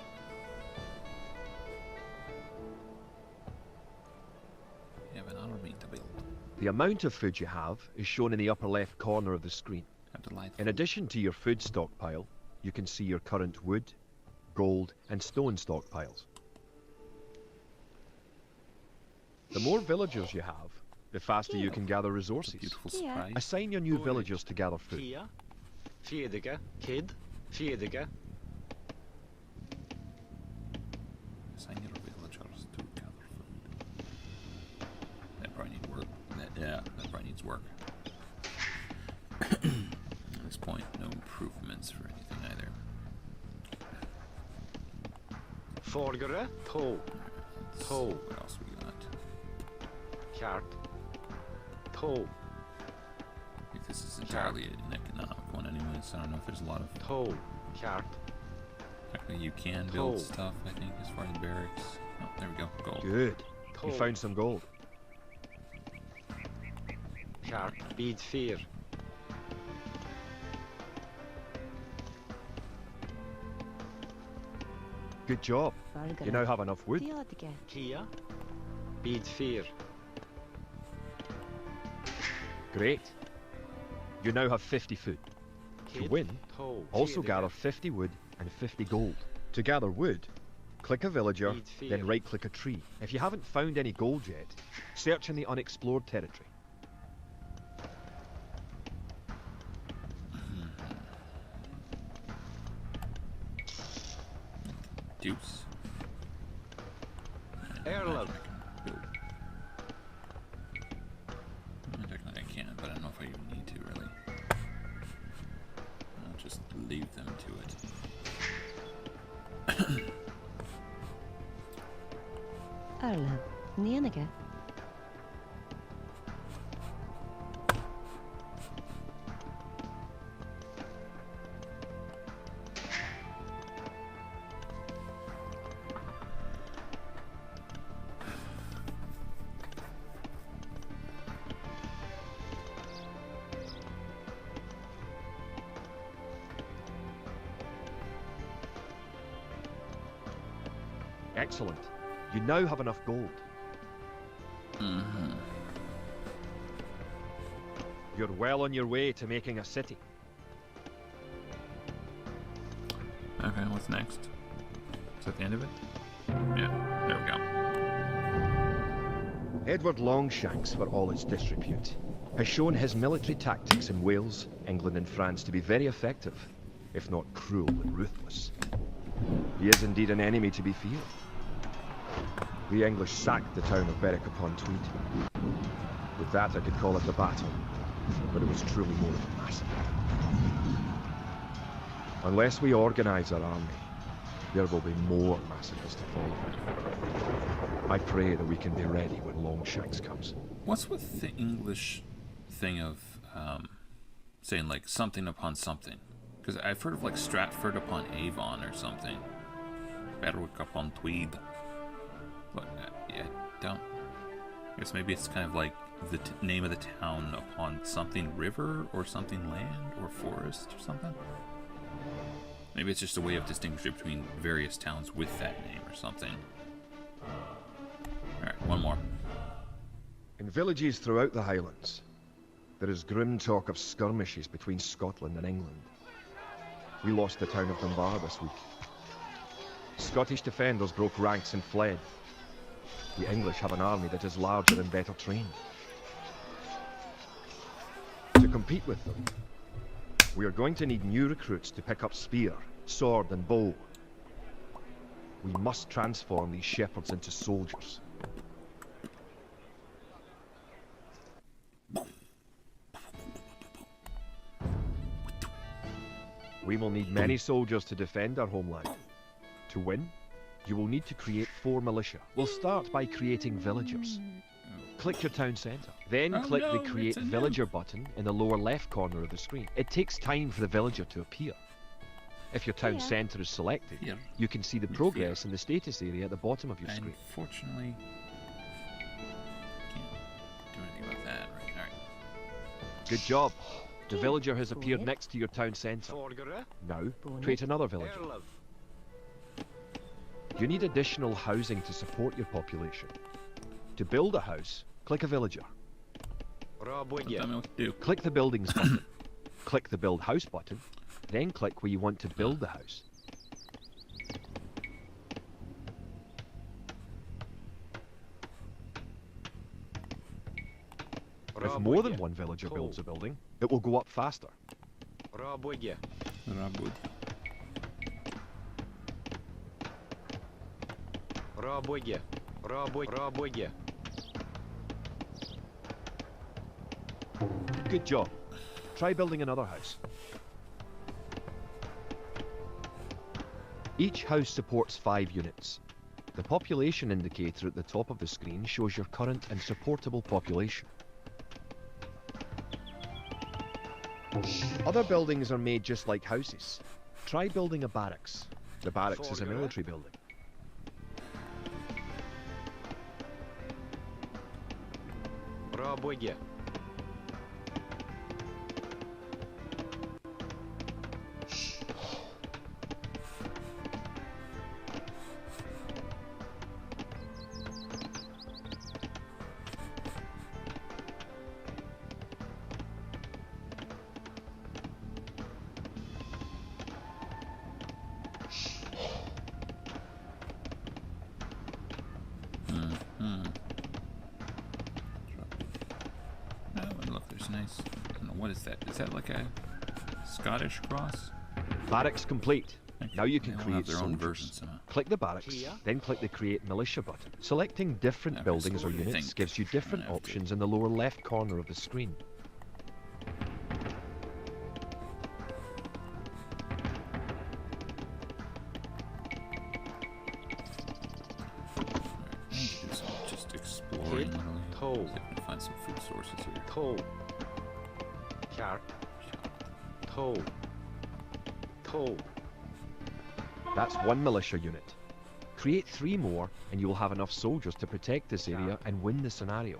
You have an army to build. The amount of food you have is shown in the upper left corner of the screen. Have to light In addition to your food stockpile, you can see your current wood, gold and stone stockpiles. The more villagers you have, the faster you can gather resources. Beautiful surprise. Assign your new villagers to gather food. Kia, Fiedige, Kid, Fiedige, Assign your villagers to gather food. That probably needs work. That probably needs work. At this point, no improvements for anything either. Forgere, To, Let's Oh. see what else we got? Kart, To, I think this is entirely an economic one anyway, so I don't know if there's a lot of... To, Kart, Technically you can build Oh. stuff, I think, as far as barracks. Oh, there we go. Gold. Good. You To, found some gold. Kart, Bid Fear, Good job. You now have enough wood. Kia, Bid Fear, Great. You now have 50 food. To Kid, win, To, also Fiedige, gather 50 wood and 50 gold. To gather wood, click a villager, Need fear. then right-click a tree. If you haven't found any gold yet, search in the unexplored territory. Deuce. Erlov, Build leave them to it. Arla, Nianaga. Excellent. You now have enough gold. Mm-hmm. You're well on your way to making a city. Okay, what's next? Is that the end of it? Yeah, there we go. Edward Longshanks, for all its disrepute, has shown his military tactics in Wales, England and France to be very effective, if not cruel and ruthless. He is indeed an enemy to be feared. The English sacked the town of Berwick-upon-Tweed. With that I could call it a battle, but it was truly more of a massacre. Unless we organise our army, there will be more massacres to follow. I pray that we can be ready when Longshanks comes. What's with the English thing of saying like something upon something? Because I've heard of like Stratford upon Avon or something. Berwick upon Tweed. But yeah, don't. I guess maybe it's kind of like the name of the town upon something river or something land or forest or something. Maybe it's just a way of distinguishing between various towns with that name or something. Alright, one more. In villages throughout the Highlands, there is grim talk of skirmishes between Scotland and England. We lost the town of Dunbar this week. Scottish defenders broke ranks and fled. The English have an army that is larger and better trained. To compete with them, we are going to need new recruits to pick up spear, sword and bow. We must transform these shepherds into soldiers. We will need many soldiers to defend our homeland. To win, you will need to create 4 militia. We'll start by creating villagers. Click your town centre. Then click the Create Villager button in the lower left corner of the screen. It takes time for the villager to appear. If your town centre is selected, you can see the progress in the status area at the bottom of your screen. Unfortunately, can't do anything about that. Right, alright. Good job. The villager has appeared next to your town centre. Now, create another villager. You need additional housing to support your population. To build a house, click a villager. Tell me what to do. Click the Buildings button. Click the Build House button. Then click where you want to build the house. If more than one villager builds a building, it will go up faster. Rabud. Good job. Try building another house. Each house supports 5 units. The population indicator at the top of the screen shows your current and supportable population. Other buildings are made just like houses. Try building a barracks. The barracks is a military building. Nice. I don't know, what is that? Is that like a Scottish cross? Barracks complete. Now you can They all create have their own soldiers. version somehow. Click the barracks, then click the Create Militia button. Selecting different Okay, buildings so or what do you units think? gives you different I'm gonna have to- options in the lower left corner of the screen. morning, Kid. literally. Toe. See if we can find some food sources here. Toe. Chart. Toe. Toe. That's one militia unit. Create 3 more and you will have enough soldiers to protect this area and win the scenario.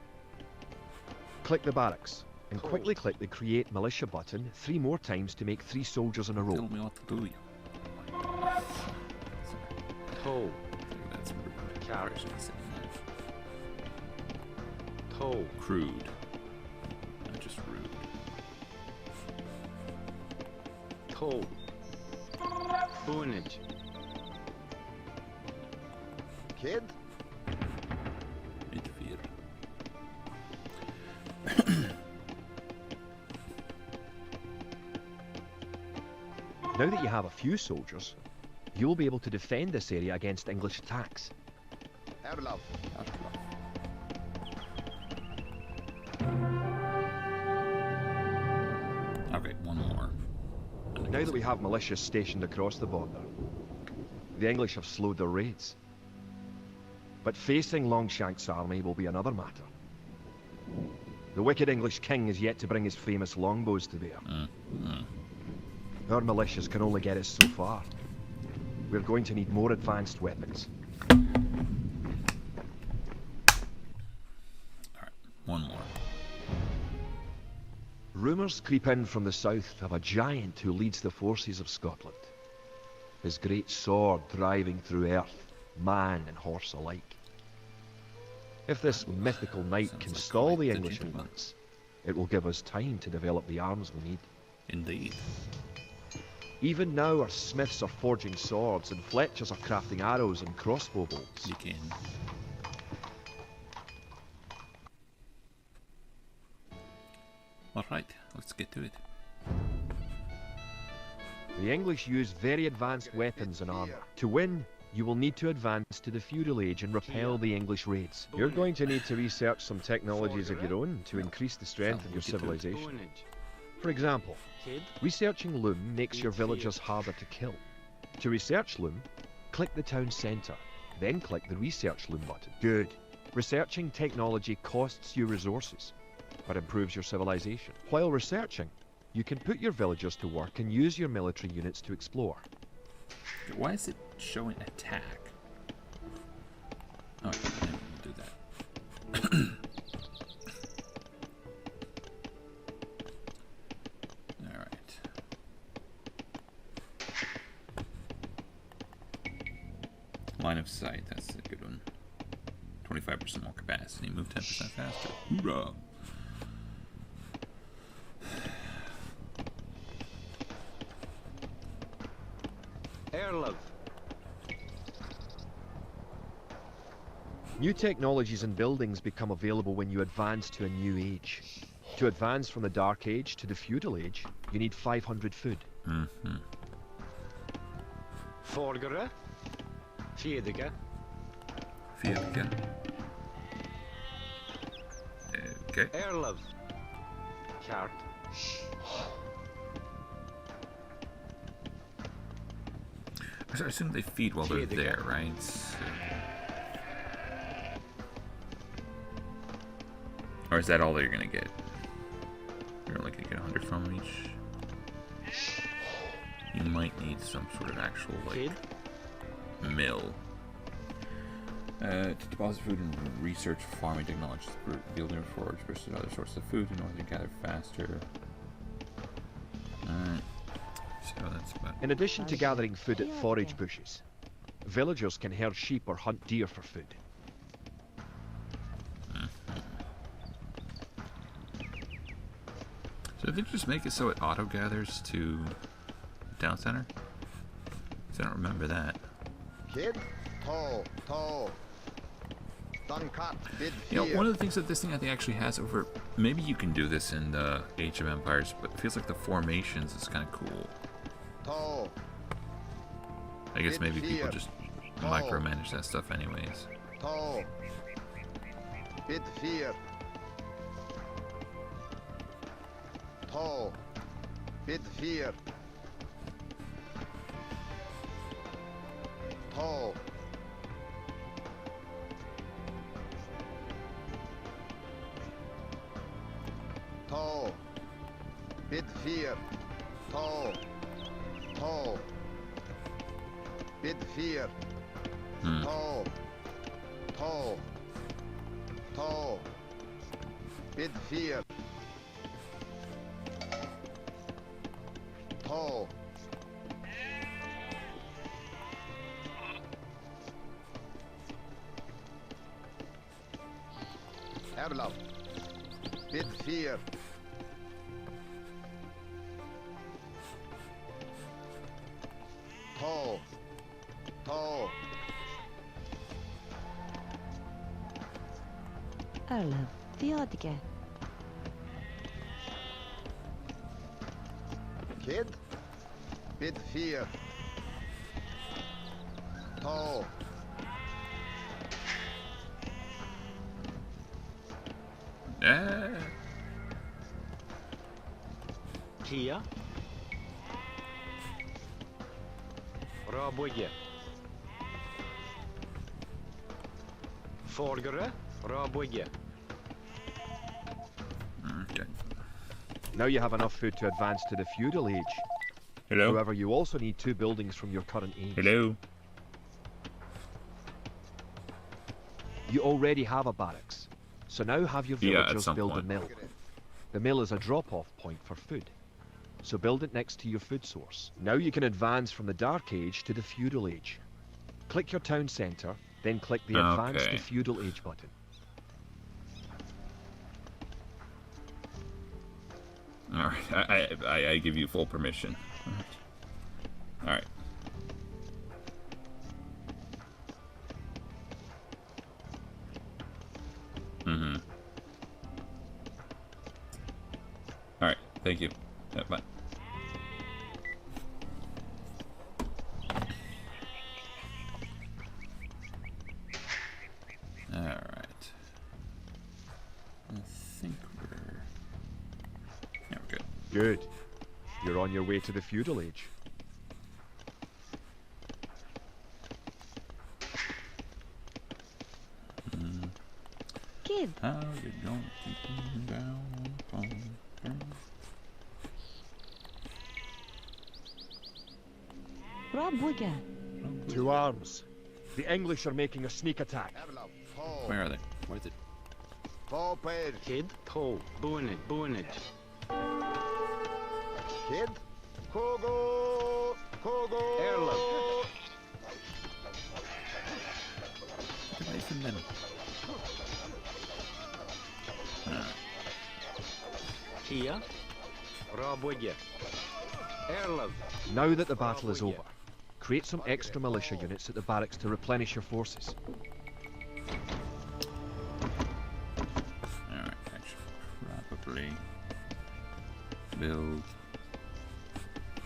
Click the barracks and quickly click the create militia button 3 more times to make 3 soldiers in a row. Tell me what to do. Toe. That's rude. Chart. I should be saying that. Toe. Crude. Not just rude. Toe. Boonage. Kid. Interfere. Now that you have a few soldiers, you'll be able to defend this area against English attacks. Erlaf. Okay, one more. Now that we have militias stationed across the border, the English have slowed their raids. But facing Longshank's army will be another matter. The wicked English king is yet to bring his famous longbows to bear. Our militias can only get us so far. We're going to need more advanced weapons. Alright, one more. Rumours creep in from the south of a giant who leads the forces of Scotland. His great sword driving through earth, man and horse alike. If this mythical knight Sounds can like stall quite the the English gentleman. advance, it will give us time to develop the arms we need. Indeed. Even now our smiths are forging swords and fletchers are crafting arrows and crossbow bolts. You can. Alright, let's get to it. The English use very advanced weapons and armour. To win, you will need to advance to the feudal age and repel the English raids. You're going to need to research some technologies of your own to increase the strength of your civilization. Boonage. For example, Kid. researching loom makes your villagers harder to kill. To research loom, click the town centre, then click the research loom button. Good. Researching technology costs you resources, but improves your civilization. While researching, you can put your villagers to work and use your military units to explore. Why is it showing attack? Oh, okay, then we'll do that. Alright. Line of sight, that's a good one. 25% more capacity, move 10% faster. Hoorah! Erlov. New technologies and buildings become available when you advance to a new age. To advance from the Dark Age to the Feudal Age, you need 500 food. Forgere. Fiedige. Fierke. Okay. Erlov. Chart. I assume they feed while they're there, right? So... Or is that all they're gonna get? You're only gonna get 100 from each. You might need some sort of actual, like, Kid. mill. To deposit food and research farming technologies, building a forage versus other sources of food in order to gather faster. Alright. So that's about In addition to gathering food at forage bushes, villagers can herd sheep or hunt deer for food. So did they just make it so it auto gathers to town center? 'Cause I don't remember that. Kid. Toe. Toe. Duncat. Bid. You know, one of the things that this thing I think actually has over, maybe you can do this in the Age of Empires, but it feels like the formations is kind of cool. Toe. I guess maybe people Fear. just micromanage that stuff anyways. Toe. Bid fear. Toe. Bid fear. Toe. Bid 4. Tall. Tall. Bid 4. Tall. Tall. Tall. Bid 4. Tall. Erlab. Bid 4. Tall. Tall. Arlav, Theodige. Kid. Bid 4. Tall. Tia. Raboye. Forgere. Raboye. Okay. Now you have enough food to advance to the feudal age. Hello? However, you also need 2 buildings from your current age. Hello? You already have a barracks, so now have your Yeah, at villagers some build point. a mill. The mill is a drop-off point for food, so build it next to your food source. Now you can advance from the Dark Age to the Feudal Age. Click your town centre, then click the Advance Okay. to Feudal Age button. Alright, I give you full permission. Alright. Alright, thank you. Bye. Alright. I think we're... Yeah, we're good. Good. You're on your way to the Feudal Age. Kid, How you gonna keep him down on the phone? Rabuga. To arms. The English are making a sneak attack. Erlab. Tall. Where are they? What is it? Tall pair. Kid. Tall. Boonage. Boonage. Kid. Kogo. Kogo. Erlab. Get away from them. Tia. Raboye. Erlab. Now that the battle is over, create some extra militia units at the barracks to replenish your forces. Alright, I should probably build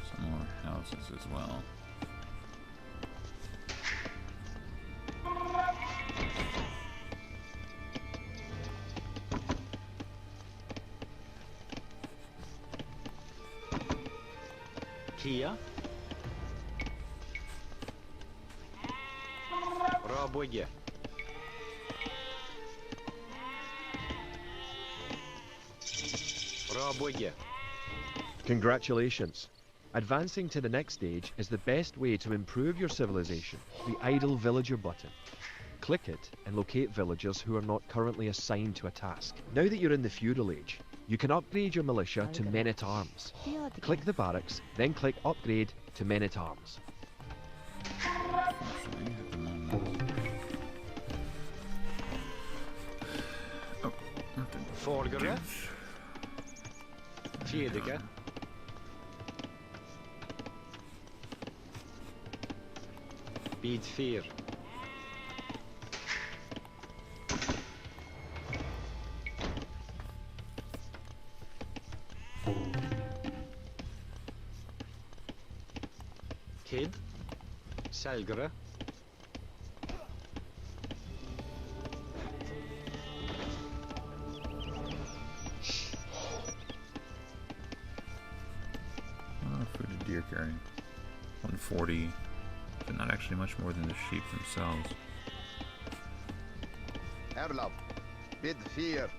some more houses as well. Tia. Raboye. Raboye. Congratulations. Advancing to the next stage is the best way to improve your civilization. The idle villager button. Click it and locate villagers who are not currently assigned to a task. Now that you're in the feudal age, you can upgrade your militia to men-at-arms. Theodige. Click the barracks, then click upgrade to men-at-arms. Unfortunately, at the moment. Oh, nothing. Forgere. Fjedige. Bid 4. Kid. Selgere. Food and deer carrying. 140. But not actually much more than the sheep themselves. Erlab. Bid 4.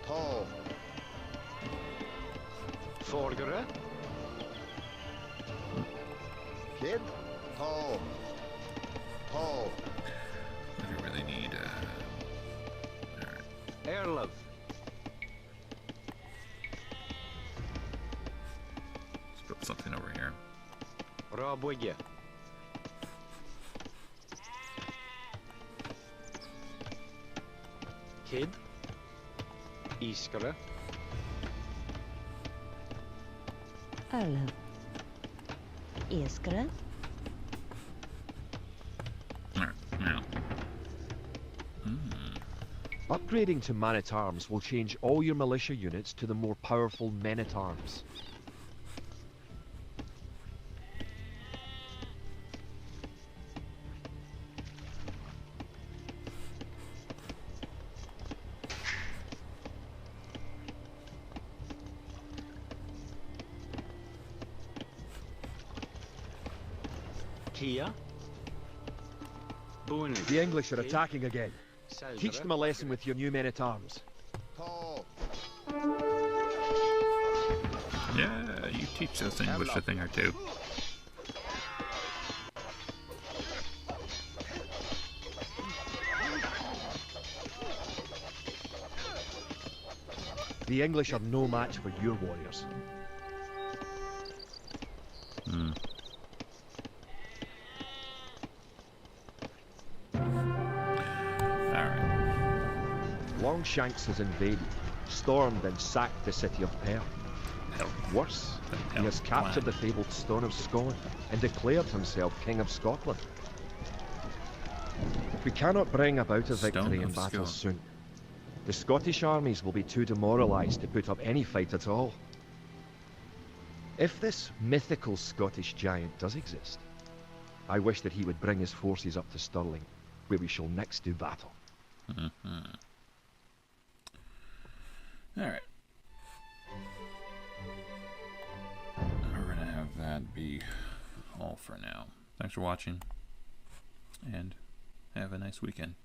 Ho. Forgere. Kid. Ho. Ho. I really need. Erlov. Let's put something over here. Rabwige. Kid. Iskere. Arlev. Eskere. Alright, now. Upgrading to man-at-arms will change all your militia units to the more powerful men-at-arms. Kia. Boonlig. The English are attacking again. Teach Selgere. them a lesson with your new men-at-arms. Ho. Yeah, you teach those English a thing or two. The English are no match for your warriors. Alright. Longshanks has invaded, stormed and sacked the city of Perth. Worse, he has captured the fabled Stone of Scone and declared himself King of Scotland. If we cannot bring about a victory in battle soon, the Scottish armies will be too demoralised to put up any fight at all. If this mythical Scottish giant does exist, I wish that he would bring his forces up to Stirling, where we shall next do battle. Alright. We're gonna have that be all for now. Thanks for watching, and have a nice weekend.